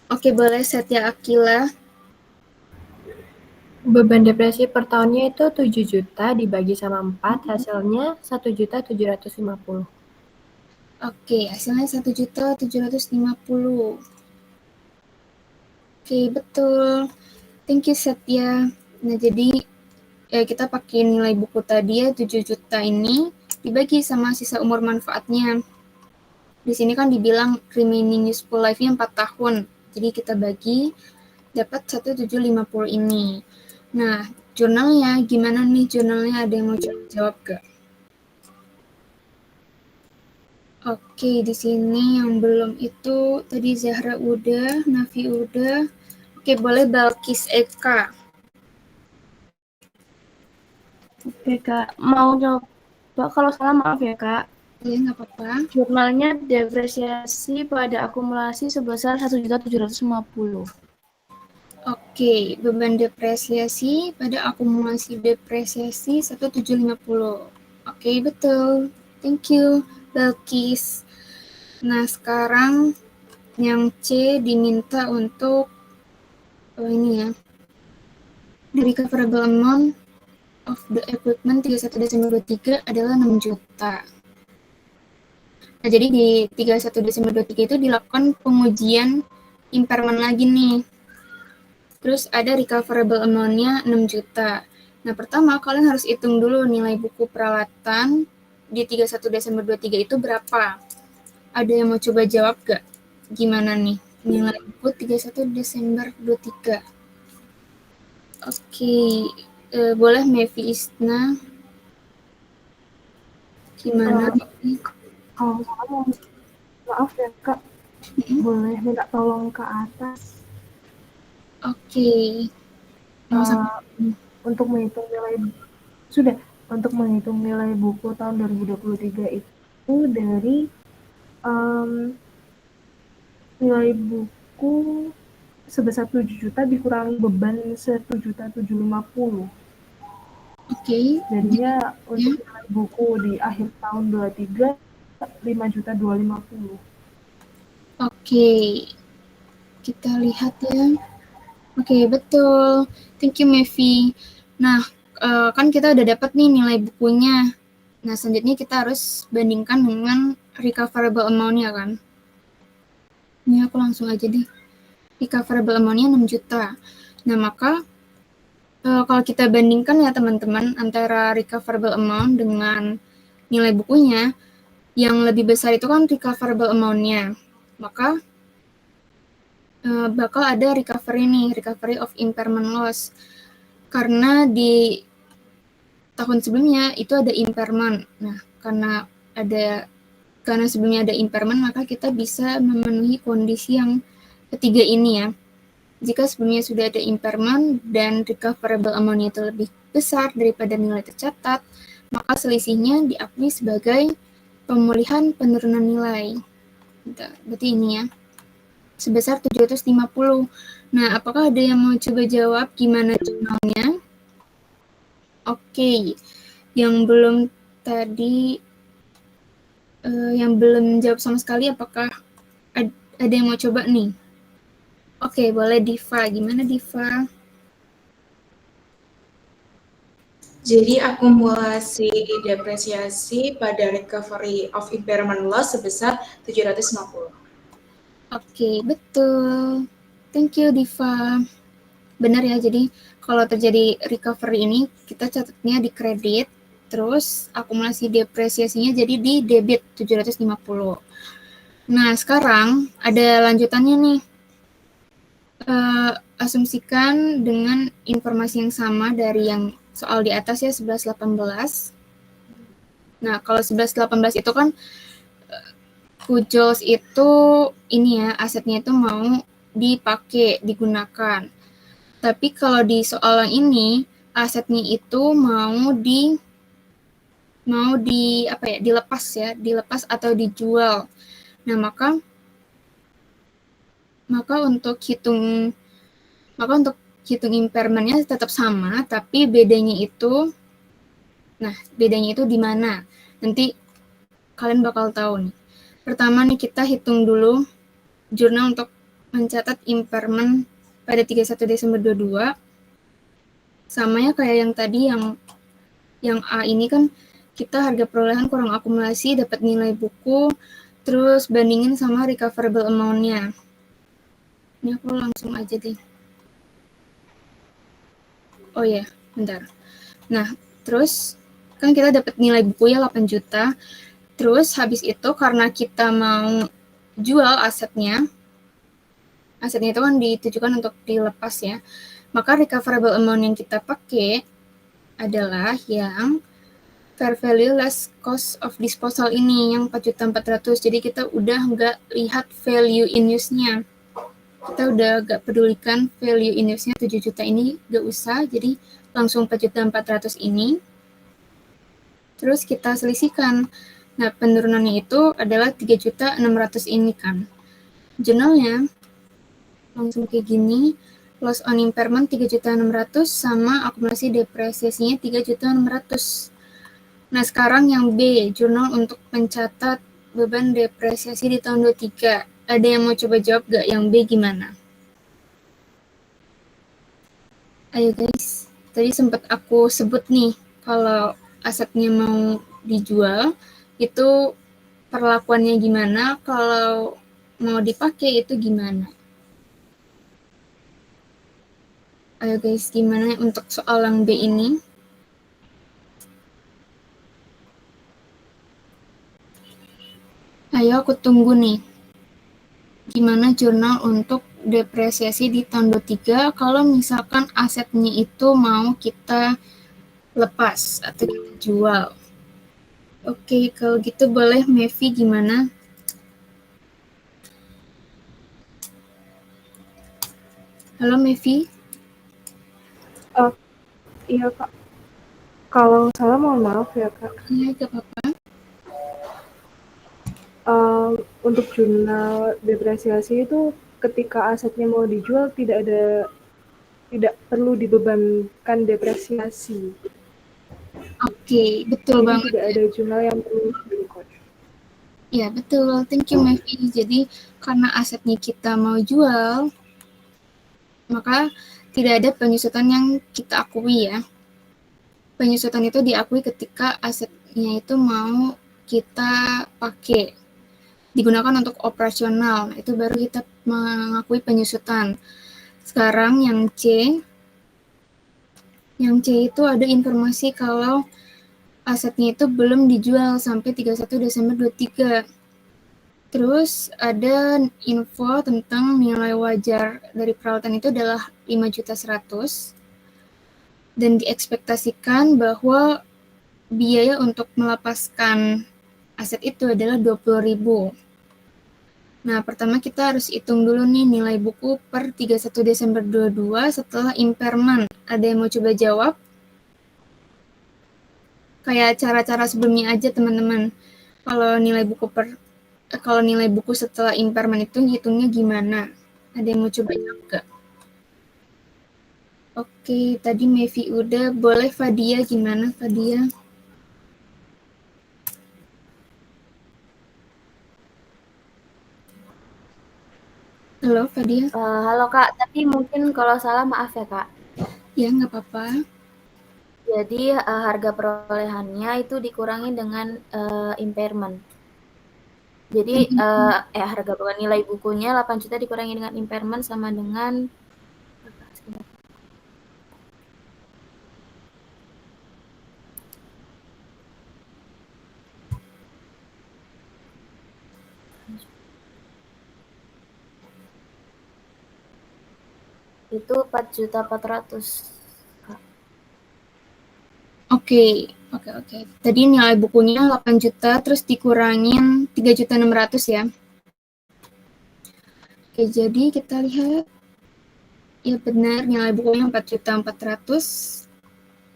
Oke, boleh Setia Akila.
Beban depresi per tahunnya itu 7 juta dibagi sama 4, hasilnya 1.750.000.
Oke, hasilnya 1.750.000. Oke, betul. Thank you, Setia. Nah, jadi kita pakai nilai buku tadi ya, 7 juta ini dibagi sama sisa umur manfaatnya. Di sini kan dibilang remaining useful life-nya 4 tahun. Jadi kita bagi, dapat 1.750 ini. Nah, jurnalnya, gimana nih jurnalnya? Ada yang mau jawab gak? Oke, di sini yang belum itu, tadi Zahra udah, Nafi udah. Oke, boleh Balkis Eka.
Oke Kak, mau coba kalau salah maaf ya Kak.
Iya, nggak apa-apa.
Jurnalnya depresiasi pada akumulasi sebesar 1.750.000.
Oke, beban depresiasi pada akumulasi depresiasi 1.750. Oke, betul. Thank you, Balkis. Nah, sekarang yang C diminta untuk ini ya. The recoverable amount of the equipment 31 Desember 23 adalah 6 juta. Nah, jadi di 31 Desember 23 itu dilakukan pengujian impairment lagi nih. Terus ada recoverable amount-nya 6 juta. Nah, pertama kalian harus hitung dulu nilai buku peralatan di 31 Desember 23 itu berapa. Ada yang mau coba jawab gak? Gimana nih nilai buku 31 Desember 23? Oke, boleh Mevi Isna. Gimana?
Kalau salah, maaf ya Kak, boleh minta tolong ke atas.
Oke.
Untuk menghitung nilai buku tahun 2023 itu dari nilai buku sebesar 7 juta dikurangi beban 1.750.000.
Oke.
Jadinya untuk nilai buku di akhir tahun 23 5.250.000.
Oke. Kita lihat ya. Oke, betul. Thank you, Mevi. Nah, kan kita udah dapat nih nilai bukunya. Nah, selanjutnya kita harus bandingkan dengan recoverable amount-nya kan. Ini aku langsung aja deh. Recoverable amount-nya 6 juta. Nah, maka kalau kita bandingkan ya teman-teman antara recoverable amount dengan nilai bukunya, yang lebih besar itu kan recoverable amount-nya. Maka bakal ada recovery of impairment loss. Karena di tahun sebelumnya itu ada impairment. Nah, karena sebelumnya ada impairment, maka kita bisa memenuhi kondisi yang ketiga ini ya. Jika sebelumnya sudah ada impairment dan recoverable amount-nya itu lebih besar daripada nilai tercatat, maka selisihnya diakui sebagai pemulihan penurunan nilai. Berarti ini ya. Sebesar 750. Nah, apakah ada yang mau coba jawab gimana jurnalnya? Oke. Yang belum tadi, yang belum jawab sama sekali, apakah ada yang mau coba nih? Oke, boleh Diva. Gimana Diva?
Jadi akumulasi depresiasi pada recovery of impairment loss sebesar 750.
Oke, betul. Thank you, Diva. Benar ya, jadi kalau terjadi recovery ini, kita catatnya di kredit, terus akumulasi depresiasinya jadi di debit 750. Nah, sekarang ada lanjutannya nih. Asumsikan dengan informasi yang sama dari yang soal di atas ya, 11-18. Nah, kalau 11-18 itu kan Kujos itu ini ya, asetnya itu mau dipakai, digunakan. Tapi kalau di soal ini, asetnya itu dilepas atau dijual. Nah, maka untuk hitung impairment-nya tetap sama, tapi bedanya itu di mana? Nanti kalian bakal tahu nih. Pertama nih, kita hitung dulu jurnal untuk mencatat impairment pada 31 Desember 22. Sama ya kayak yang tadi, yang A ini kan kita harga perolehan kurang akumulasi, dapat nilai buku, terus bandingin sama recoverable amount-nya. Ini aku langsung aja deh. Oh ya, bentar. Nah, terus kan kita dapat nilai buku ya 8 juta. Terus habis itu karena kita mau jual asetnya itu kan ditujukan untuk dilepas ya. Maka recoverable amount yang kita pakai adalah yang fair value less cost of disposal ini, yang 4.400.000. Jadi kita udah nggak lihat value in use-nya. Kita udah nggak pedulikan value in use-nya 7 juta ini, nggak usah. Jadi langsung 4.400.000 ini. Terus kita selisihkan. Nah, penurunannya itu adalah 3.600.000 ini kan. Jurnalnya langsung kayak gini, loss on impairment 3.600.000 sama akumulasi depresiasinya 3.600.000. Nah, sekarang yang B, jurnal untuk mencatat beban depresiasi di tahun 23. Ada yang mau coba jawab gak? Yang B gimana? Ayo guys, tadi sempat aku sebut nih, kalau asetnya mau dijual, itu perlakuannya gimana, kalau mau dipakai itu gimana? Ayo guys, gimana untuk soal yang B ini? Ayo aku tunggu nih. Gimana jurnal untuk depresiasi di tahun 23 kalau misalkan asetnya itu mau kita lepas atau kita jual. Oke, kalau gitu boleh Mevi gimana? Halo Mevi?
Iya Kak. Kalau salah mohon maaf ya Kak.
Iya, gak apa-apa.
Untuk jurnal depresiasi itu ketika asetnya mau dijual tidak perlu dibebankan depresiasi.
Oke, betul banget.
Tidak ada jurnal yang perlu direcord.
Ya, betul. Thank you, Mevi. Jadi, karena asetnya kita mau jual, maka tidak ada penyusutan yang kita akui ya. Penyusutan itu diakui ketika asetnya itu mau kita pakai, digunakan untuk operasional. Itu baru kita mengakui penyusutan. Sekarang yang C itu ada informasi kalau asetnya itu belum dijual sampai 31 Desember 23. Terus ada info tentang nilai wajar dari peralatan itu adalah 5.100.000 dan diekspektasikan bahwa biaya untuk melepaskan aset itu adalah 20.000. Nah, pertama kita harus hitung dulu nih nilai buku per 31 Desember 22 setelah impairment. Ada yang mau coba jawab? Kayak cara-cara sebelumnya aja teman-teman. Kalau nilai buku setelah impairment itu hitungnya gimana? Ada yang mau coba jawab gak? Oke, tadi Mevi udah. Boleh Fadia gimana Fadia? Halo Fadia.
Halo Kak, tapi mungkin kalau salah maaf ya Kak.
Ya, nggak apa-apa.
Jadi harga perolehannya itu dikurangi dengan impairment. Jadi harga bukan nilai bukunya 8 juta dikurangi dengan impairment sama dengan itu 4.400.000.
Oke. Tadi nilai bukunya 8 juta, terus dikurangin 3.600.000 ya. Oke, jadi kita lihat. Ya benar, nilai bukunya 4.400.000.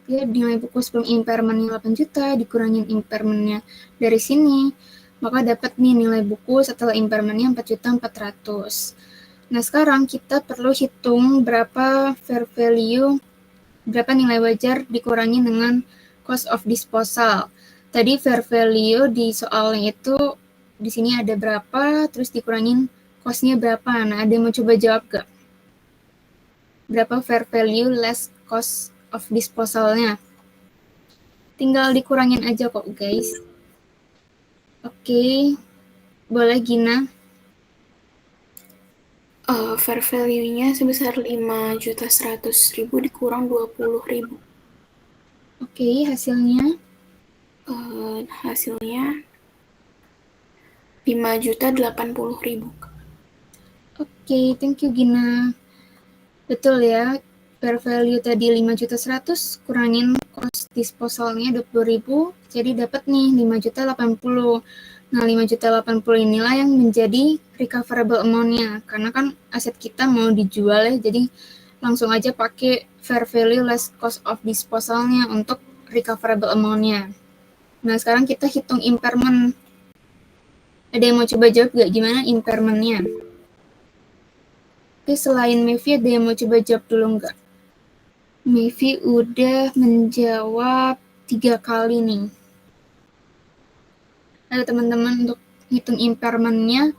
Ya, nilai buku sebelum impairmentnya 8 juta, dikurangin impairmentnya dari sini, maka dapat nih nilai buku setelah impairmentnya 4.400.000. Nah, sekarang kita perlu hitung berapa fair value, berapa nilai wajar dikurangi dengan cost of disposal. Tadi fair value di soalnya itu di sini ada berapa, terus dikurangin cost-nya berapa. Nah, ada yang mau coba jawab gak? Berapa fair value less cost of disposal-nya? Tinggal dikurangin aja kok, guys. Oke, boleh Gina?
Fair value-nya sebesar 5.100.000 dikurang 20.000.
Oke, hasilnya?
Hasilnya 5.080.000.
Oke, thank you Gina. Betul ya, fair value tadi 5.100.000 kurangin cost disposalnya 20.000, jadi dapat nih 5.080.000. Nah, 5.080.000 inilah yang menjadi recoverable amount-nya, karena kan aset kita mau dijual ya, jadi langsung aja pakai fair value less cost of disposal-nya untuk recoverable amount-nya. Nah, sekarang kita hitung impairment. Ada yang mau coba jawab gak gimana impairment-nya? Oke, selain Mevi ada yang mau coba jawab dulu nggak? Mevi udah menjawab 3 kali nih. Ayo teman-teman untuk hitung impairment-nya,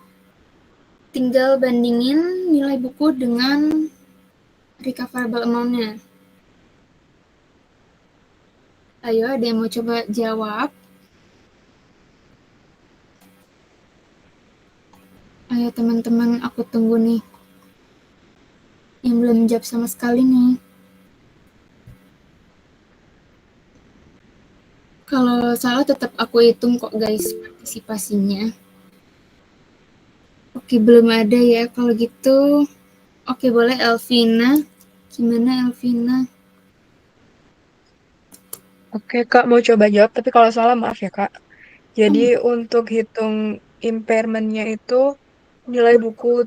tinggal bandingin nilai buku dengan recoverable amount-nya. Ayo, ada yang mau coba jawab? Ayo teman-teman, aku tunggu nih. Yang belum jawab sama sekali nih. Kalau salah tetap aku hitung kok guys partisipasinya. Oke, belum ada ya. Kalau gitu, oke boleh Elvina. Gimana Elvina?
Oke, Kak, mau coba jawab, tapi kalau salah maaf ya, Kak. Jadi untuk hitung impairment-nya itu nilai buku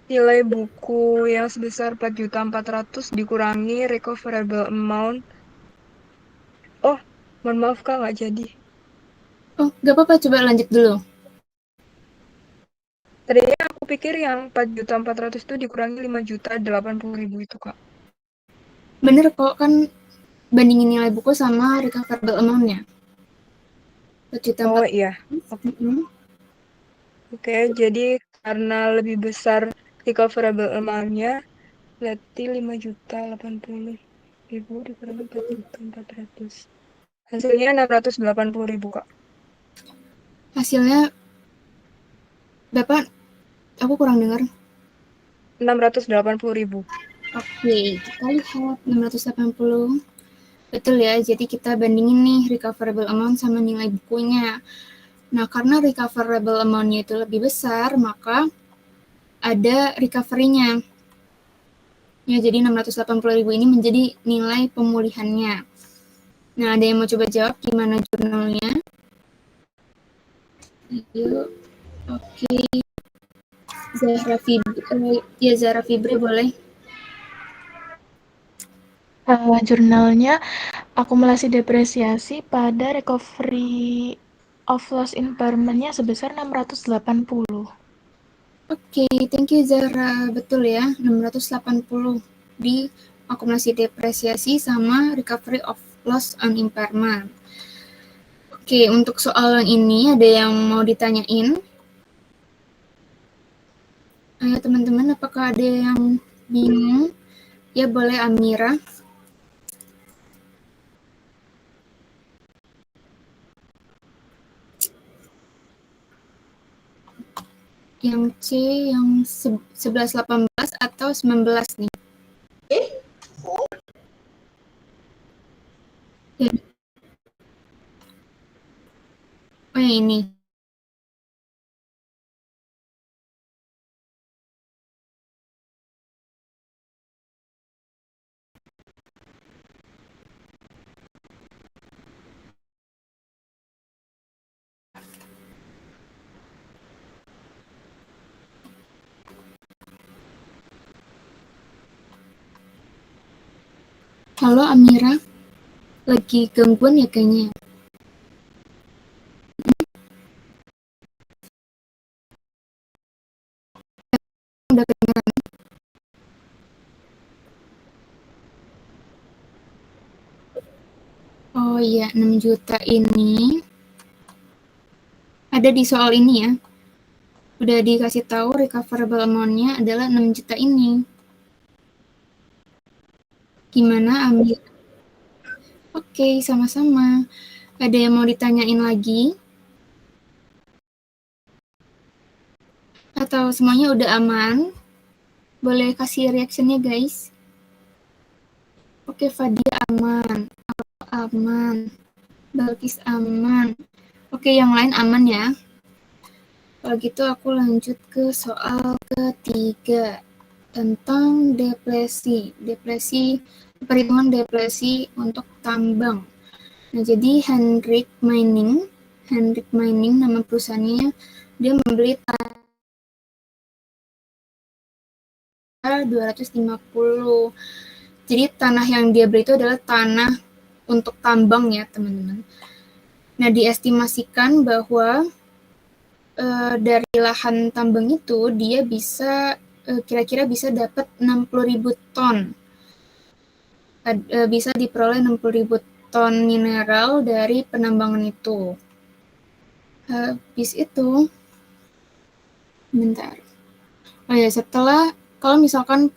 nilai buku yang sebesar 4.400.000 dikurangi recoverable amount. Oh, mohon maaf Kak, nggak jadi.
Oh, nggak apa-apa, coba lanjut dulu.
Tadinya aku pikir yang 4.400.000 itu dikurangi 5.080.000 itu, Kak.
Bener kok, kan bandingin nilai buku sama recoverable amount-nya. 4.400.000.
Oh iya. Oke, jadi karena lebih besar recoverable amount-nya, berarti 5.080.000 dikurangi 4.400.000. Hasilnya 680.000, Kak.
Hasilnya berapa? Aku kurang dengar.
680.000.
Oke, kita lihat 680. Betul ya, jadi kita bandingin nih recoverable amount sama nilai bukunya. Nah, karena recoverable amount-nya itu lebih besar, maka ada recovery-nya. Ya, jadi 680.000 ini menjadi nilai pemulihannya. Nah, ada yang mau coba jawab gimana jurnalnya? Yuk, oke. Zahra Fibri boleh.
Jurnalnya akumulasi depresiasi pada recovery of loss impairment-nya sebesar 680.
Oke, thank you Zahra. Betul ya, 680 di akumulasi depresiasi sama recovery of loss and impairment. Oke, untuk soal ini ada yang mau ditanyain? Ayo teman-teman, apakah ada yang bingung? Ya boleh Amira. Yang C yang 11-18 atau 19 nih? Ya. Oh yang ini. Halo Amira, lagi gangguan ya kayaknya. Udah kedengeran. Oh iya, 6 juta ini ada di soal ini ya. Udah dikasih tahu recoverable amount-nya adalah 6 juta ini. Gimana Amira? Oke, sama-sama. Ada yang mau ditanyain lagi? Atau semuanya udah aman? Boleh kasih reaction-nya guys. Oke, Fadia aman. Aman. Balkis aman. Oke, yang lain aman ya. Kalau gitu aku lanjut ke soal ketiga tentang depresi. Perhitungan depresi untuk tambang. Nah, jadi Hendrik Mining nama perusahaannya, dia membeli tanah 250. Jadi tanah yang dia beli itu adalah tanah untuk tambang ya, teman-teman. Nah, diestimasikan bahwa dari lahan tambang itu dia bisa kira-kira bisa dapat 60.000 ton. Bisa diperoleh 60.000 ton mineral dari penambangan itu. Habis itu, bentar. Oh ya, kalau misalkan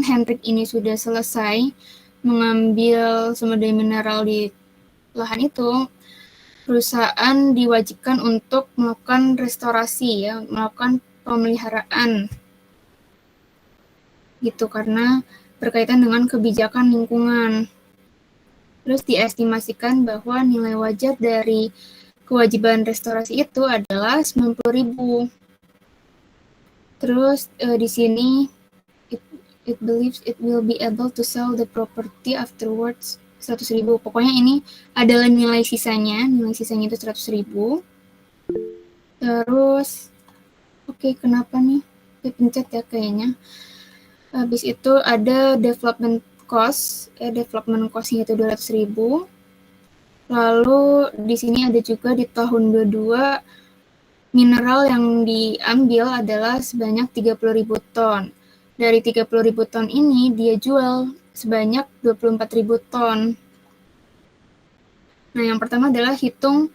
Hendrik ini sudah selesai mengambil sumber daya mineral di lahan itu, perusahaan diwajibkan untuk melakukan restorasi ya, melakukan pemeliharaan gitu karena berkaitan dengan kebijakan lingkungan. Terus diestimasikan bahwa nilai wajar dari kewajiban restorasi itu adalah 90.000. Terus di sini it believes it will be able to sell the property afterwards 100.000. Pokoknya ini adalah nilai sisanya itu 100.000. Terus oke, kenapa nih? Pencet ya kayaknya. Habis itu ada development cost-nya itu 200.000. Lalu di sini ada juga di tahun 22 mineral yang diambil adalah sebanyak 30.000 ton. Dari 30.000 ton ini dia jual sebanyak 24.000 ton. Nah, yang pertama adalah hitung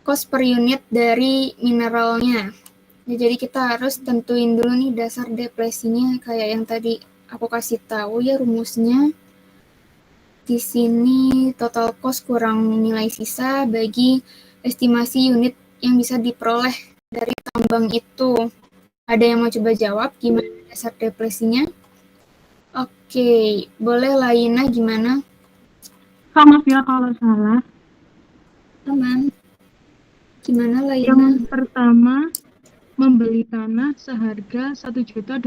cost per unit dari mineralnya. Ya, jadi kita harus tentuin dulu nih dasar depresinya kayak yang tadi aku kasih tahu ya rumusnya. Di sini total cost kurang nilai sisa bagi estimasi unit yang bisa diperoleh dari tambang itu. Ada yang mau coba jawab gimana dasar depresinya? Oke, boleh Laina gimana?
Kak, maaf ya kalau salah.
Aman. Gimana Laina?
Yang pertama, membeli tanah seharga 1.250.000.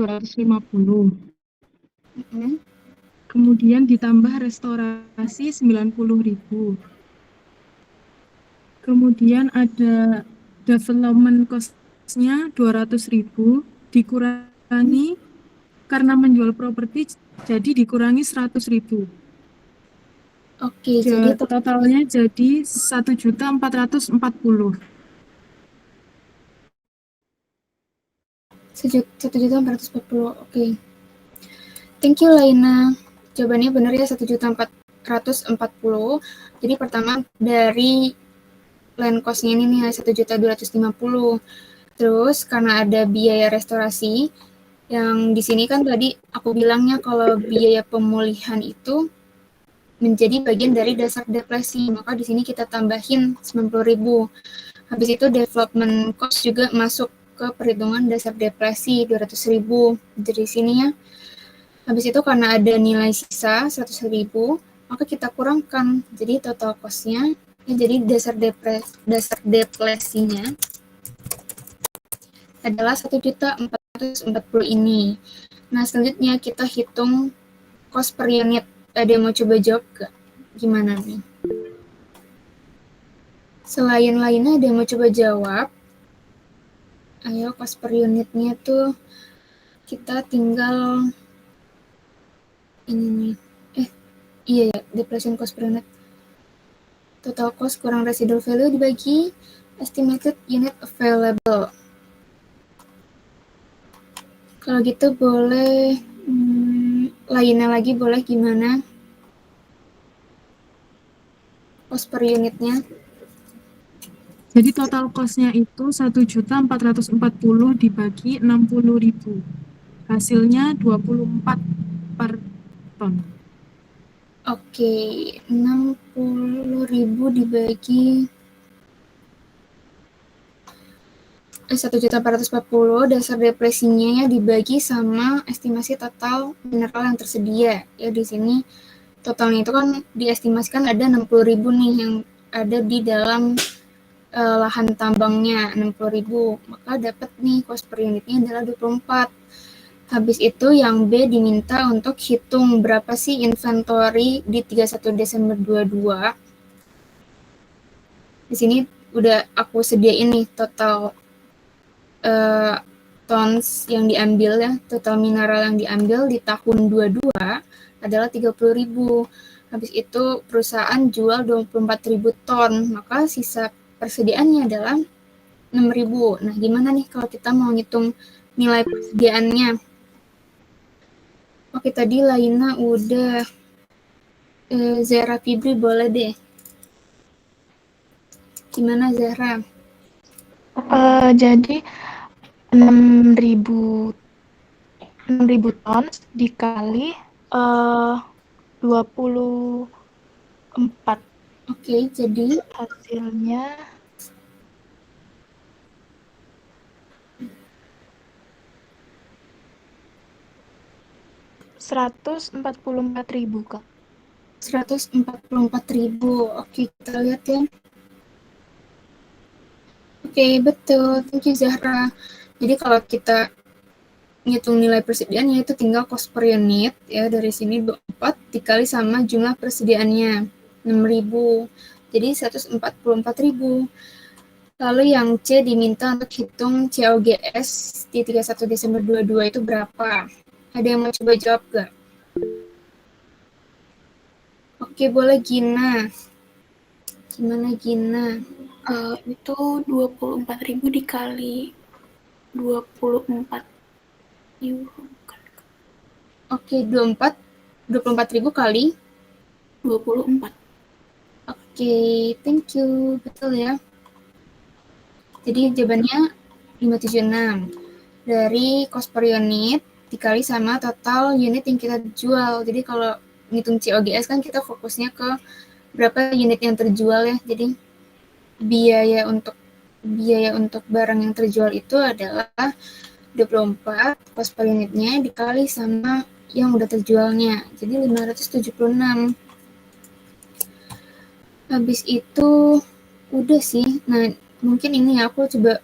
Kemudian ditambah restorasi 90.000. Kemudian ada development cost-nya 200.000 dikurangi karena menjual properti jadi dikurangi 100.000.
Oke, jadi
totalnya jadi 1.440.000.
1.440.000. Oke. Thank you Laina. Jawabannya benar ya 1.440.000. Jadi pertama dari land cost-nya ini nih 1.250.000. Terus karena ada biaya restorasi yang di sini kan tadi aku bilangnya kalau biaya pemulihan itu menjadi bagian dari dasar depresi, maka di sini kita tambahin 90.000. Habis itu development cost juga masuk ke perhitungan dasar depresi 200.000 dari sini ya. Habis itu karena ada nilai sisa 100.000, maka kita kurangkan. Jadi total cost-nya jadi dasar depresinya adalah 1.440.000 ini. Nah, selanjutnya kita hitung cost per unit. Ada yang mau coba jawab gak? Gimana nih? Selain Laina, ada yang mau coba jawab? Ayo, cost per unitnya tuh kita tinggal ini nih. Iya ya, depletion cost per unit. Total cost kurang residual value dibagi estimated unit available. Kalau gitu boleh lainnya lagi boleh gimana? Cost per unitnya.
Jadi total cost-nya itu 1.440.000 dibagi 60.000. Hasilnya 24 per ton.
Oke, 60.000 dibagi 1.440.000 dasar depresinya ya dibagi sama estimasi total mineral yang tersedia. Ya di sini totalnya itu kan diestimasikan ada 60.000 nih yang ada di dalam lahan tambangnya 60.000, maka dapat nih cost per unitnya adalah 24. Habis itu yang B diminta untuk hitung berapa sih inventory di 31 Desember 22. Di sini udah aku sediain nih total tons yang diambil ya, total mineral yang diambil di tahun 22 adalah 30.000. Habis itu perusahaan jual 24.000 ton, maka sisa persediaannya adalah 6.000. Nah, gimana nih kalau kita mau ngitung nilai persediaannya? Oke, tadi Laina udah. Zahra Fibri boleh deh. Gimana Zahra?
Jadi 6.000 ton dikali 24.
Oke, jadi
hasilnya 144.000, Kak.
144.000. Oke, kita lihat ya. Oke, betul. Thank you Zahra. Jadi kalau kita ngitung nilai persediaannya itu tinggal cost per unit ya, dari sini 24 dikali sama jumlah persediaannya 6.000. Jadi 144.000. Lalu yang C diminta untuk hitung COGS di 31 Desember 22 itu berapa? Ada yang mau coba jawab gak? Oke, boleh Gina. Gimana Gina?
Itu 24.000 dikali 24 euro.
Oke, 24.000 kali
24.
Oke, thank you. Betul ya. Jadi jawabannya 576 dari cost per unit dikali sama total unit yang kita jual. Jadi kalau ngitung COGS kan kita fokusnya ke berapa unit yang terjual ya. Jadi biaya untuk barang yang terjual itu adalah 24 cost per unitnya dikali sama yang udah terjualnya. Jadi 576. Habis itu udah sih. Nah, mungkin ini aku coba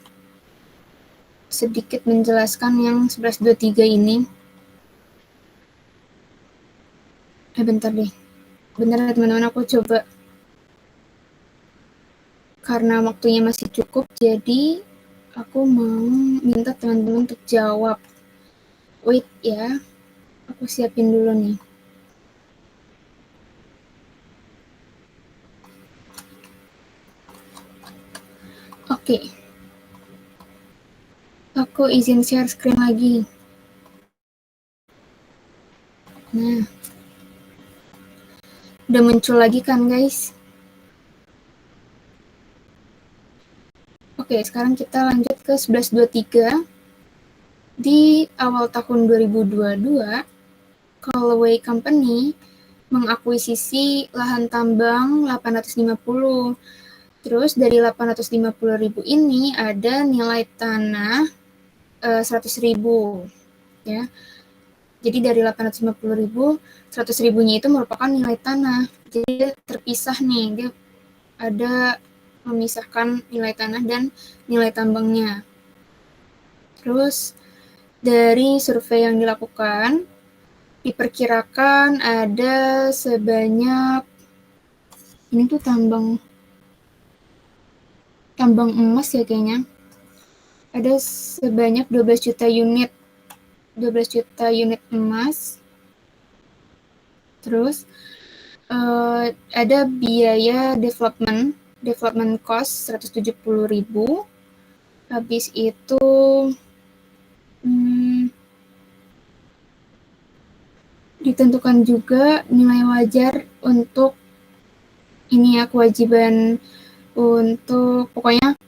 sedikit menjelaskan yang 1123 ini. Bentar deh. Bentar ya teman-teman, aku coba. Karena waktunya masih cukup, jadi aku mau minta teman-teman untuk jawab. Wait ya, aku siapin dulu nih. Oke. Aku izin share screen lagi. Nah. Udah muncul lagi kan guys? Oke, sekarang kita lanjut ke 1123. Di awal tahun 2022, Callaway Company mengakuisisi lahan tambang 850. Terus dari 850.000 ini ada nilai tanah 100.000 ya. Jadi dari 850.000, 100.000-nya itu merupakan nilai tanah. Jadi terpisah nih, dia ada memisahkan nilai tanah dan nilai tambangnya. Terus dari survei yang dilakukan, diperkirakan ada sebanyak, ini tuh tambang emas ya kayaknya, ada sebanyak 12 juta unit emas. Terus ada biaya development cost 170.000. Habis itu ditentukan juga nilai wajar untuk ini ya, kewajiban untuk pokoknya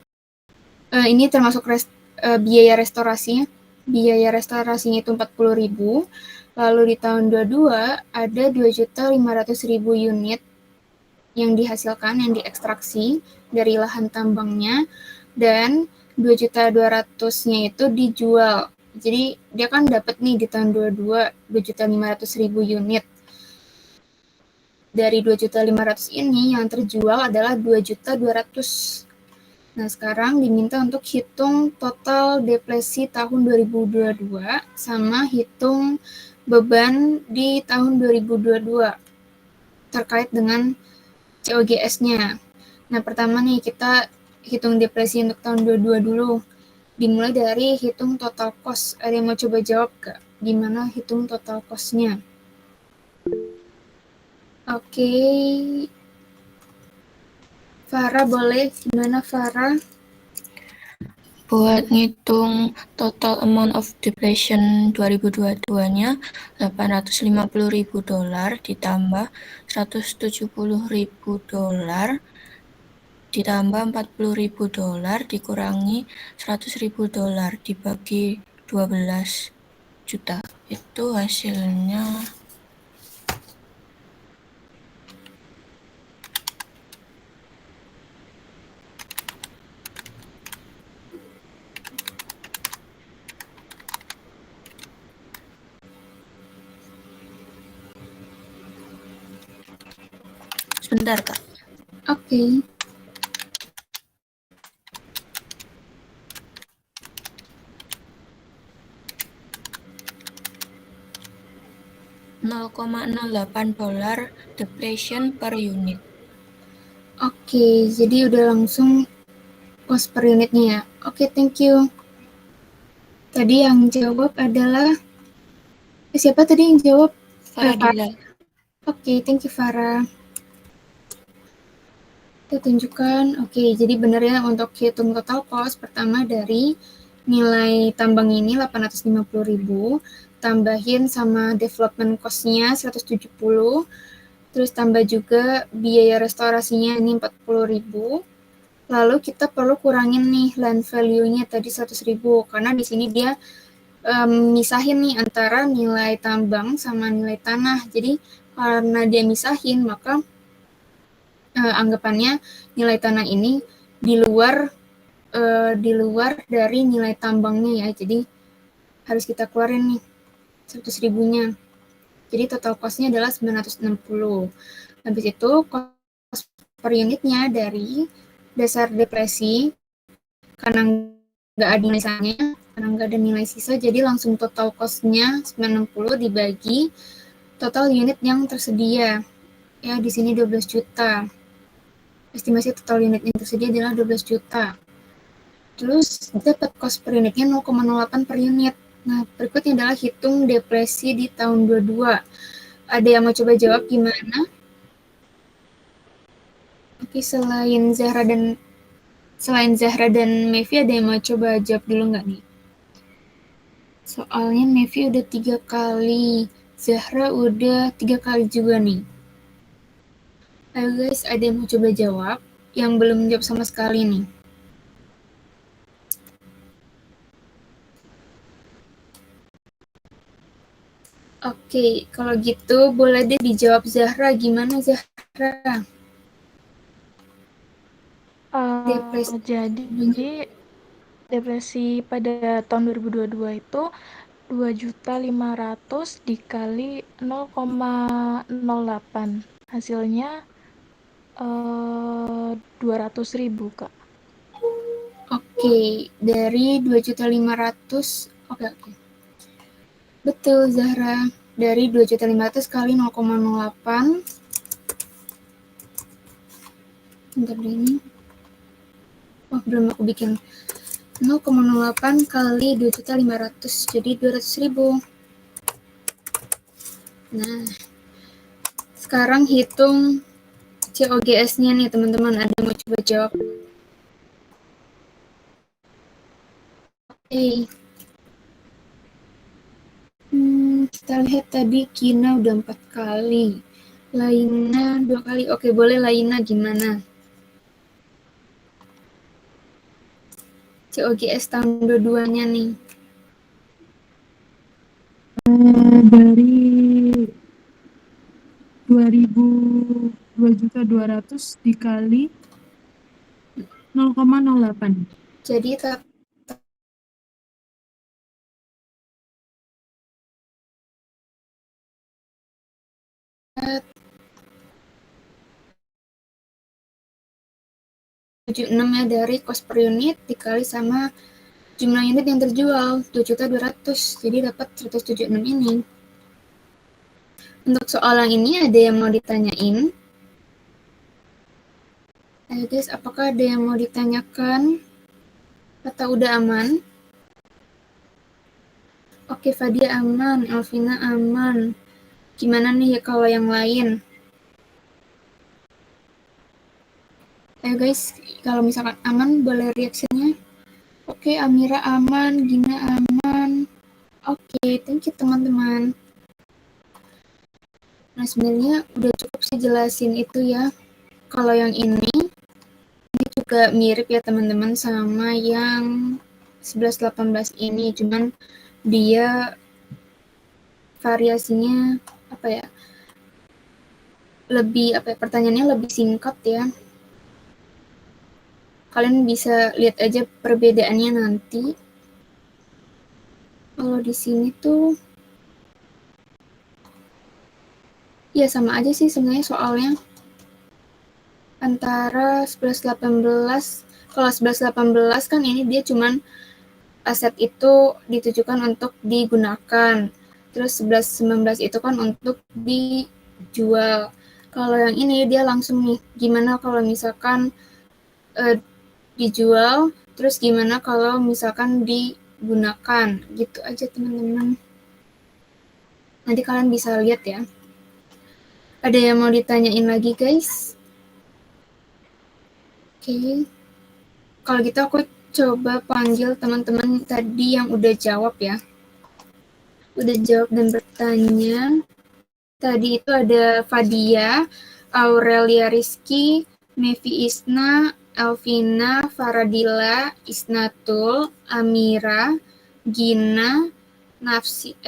ini termasuk biaya restorasinya. Biaya restorasinya itu 40.000. Lalu di tahun 22 ada 2.500.000 unit yang dihasilkan, yang diekstraksi dari lahan tambangnya, dan 2.200.000-nya itu dijual. Jadi dia kan dapat nih di tahun 22 2.500.000 unit. Dari 2.500.000 ini yang terjual adalah 2.200.000. Nah, sekarang diminta untuk hitung total depresi tahun 2022 sama hitung beban di tahun 2022 terkait dengan COGS-nya. Nah, pertama nih kita hitung depresi untuk tahun 22 dulu. Dimulai dari hitung total cost. Ada yang mau coba jawab gak? Gimana hitung total cost-nya? Oke. Farah boleh? Gimana Farah?
Buat ngitung total amount of depletion 2022-nya, $850.000 ditambah $170.000 ditambah $40.000 dikurangi $100.000 dibagi 12 juta. Itu hasilnya sebentar, Kak.
Oke. $0,08 depletion per unit. Oke, jadi udah langsung cost per unitnya ya. Oke, thank you. Tadi yang jawab adalah siapa tadi yang jawab?
Faradila.
Oke, thank you Farah. Kita tunjukkan. Oke, jadi benar ya untuk hitung total cost pertama dari nilai tambang ini 850.000, tambahin sama development cost-nya 170, terus tambah juga biaya restorasinya ini 40.000. Lalu kita perlu kurangin nih land value-nya tadi 100.000 karena di sini dia misahin nih antara nilai tambang sama nilai tanah. Jadi karena dia misahin maka anggapannya nilai tanah ini di luar dari nilai tambangnya ya. Jadi harus kita keluarin nih 100.000-nya. Jadi total cost-nya adalah 960. Habis itu cost per unitnya dari dasar depresi karena nggak ada nilai sisanya, karena nggak ada nilai sisa, jadi langsung total cost-nya 960 dibagi total unit yang tersedia. Ya, di sini 12 juta. Estimasi total unit yang tersedia adalah 12 juta. Terus dapat cost per unitnya 0,08 per unit. Nah, berikutnya adalah hitung depresi di tahun 22. Ada yang mau coba jawab gimana? Oke, selain Zahra dan Mevi, ada yang mau coba jawab dulu nggak nih? Soalnya Mevi udah 3 kali, Zahra udah 3 kali juga nih. Ayo guys, ada yang mau coba jawab? Yang belum jawab sama sekali nih. Oke, kalau gitu boleh deh dijawab Zahra. Gimana Zahra?
Jadi depresi pada tahun 2022 itu 2.500.000 dikali 0,08. Hasilnya 200.000, Kak.
Oke, dari 2.500.000. Oke. Betul Zahra. Dari 2.500.000 kali 0,08. Bentar deh ini. Oh, belum aku bikin. 0,08 kali 2.500.000, jadi 200.000. Nah, sekarang hitung COGS-nya nih teman-teman. Ada yang mau coba jawab? Oke. Kita lihat tadi Kina udah 4 kali. Laina 2 kali. Oke, boleh Laina gimana? COGS tahun 22-nya nih.
Dari 2.200 dikali 0,08.
Jadi ya dari cost per unit dikali sama jumlah unit yang terjual 2.200.000, jadi dapat 176 ini. Untuk soal yang ini ada yang mau ditanyain? Ayo guys, apakah ada yang mau ditanyakan? Atau udah aman? Oke, Fadia aman, Alvina aman. Gimana nih ya kalau yang lain? Ayo guys, kalau misalkan aman boleh reaksinya. Oke, Amira aman, Gina aman. Oke, thank you teman-teman. Nah, sebenarnya udah cukup sih jelasin itu ya. Kalau yang ini juga mirip ya teman-teman sama yang 11-18 ini, cuman dia variasinya apa ya? Pertanyaannya lebih singkat ya. Kalian bisa lihat aja perbedaannya nanti. Kalau di sini tuh ya sama aja sih sebenarnya soalnya. Antara 11-18, kalau 11-18 kan ini dia cuman aset itu ditujukan untuk digunakan. Terus 11-19 itu kan untuk dijual. Kalau yang ini dia langsung nih, gimana kalau misalkan dijual, terus gimana kalau misalkan digunakan, gitu aja teman-teman. Nanti kalian bisa lihat ya. Ada yang mau ditanyain lagi guys? Oke. Kalau gitu aku coba panggil teman-teman tadi yang udah jawab ya. Udah jawab dan bertanya. Tadi itu ada Fadia, Aurelia Rizky, Mevi Isna, Elvina, Faradila, Isnatul, Amira, Gina,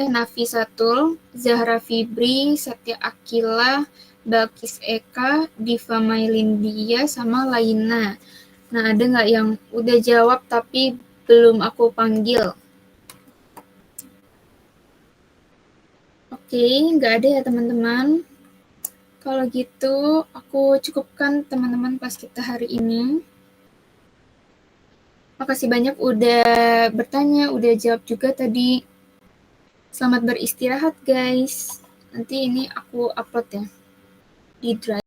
Nafisatul, Zahra Fibri, Satya Akila, Balkis Eka, Diva Mailindia, sama Laina. Nah, ada nggak yang udah jawab tapi belum aku panggil? Oke, nggak ada ya teman-teman. Kalau gitu, aku cukupkan teman-teman pas kita hari ini. Makasih banyak udah bertanya, udah jawab juga tadi. Selamat beristirahat guys. Nanti ini aku upload ya di Drive.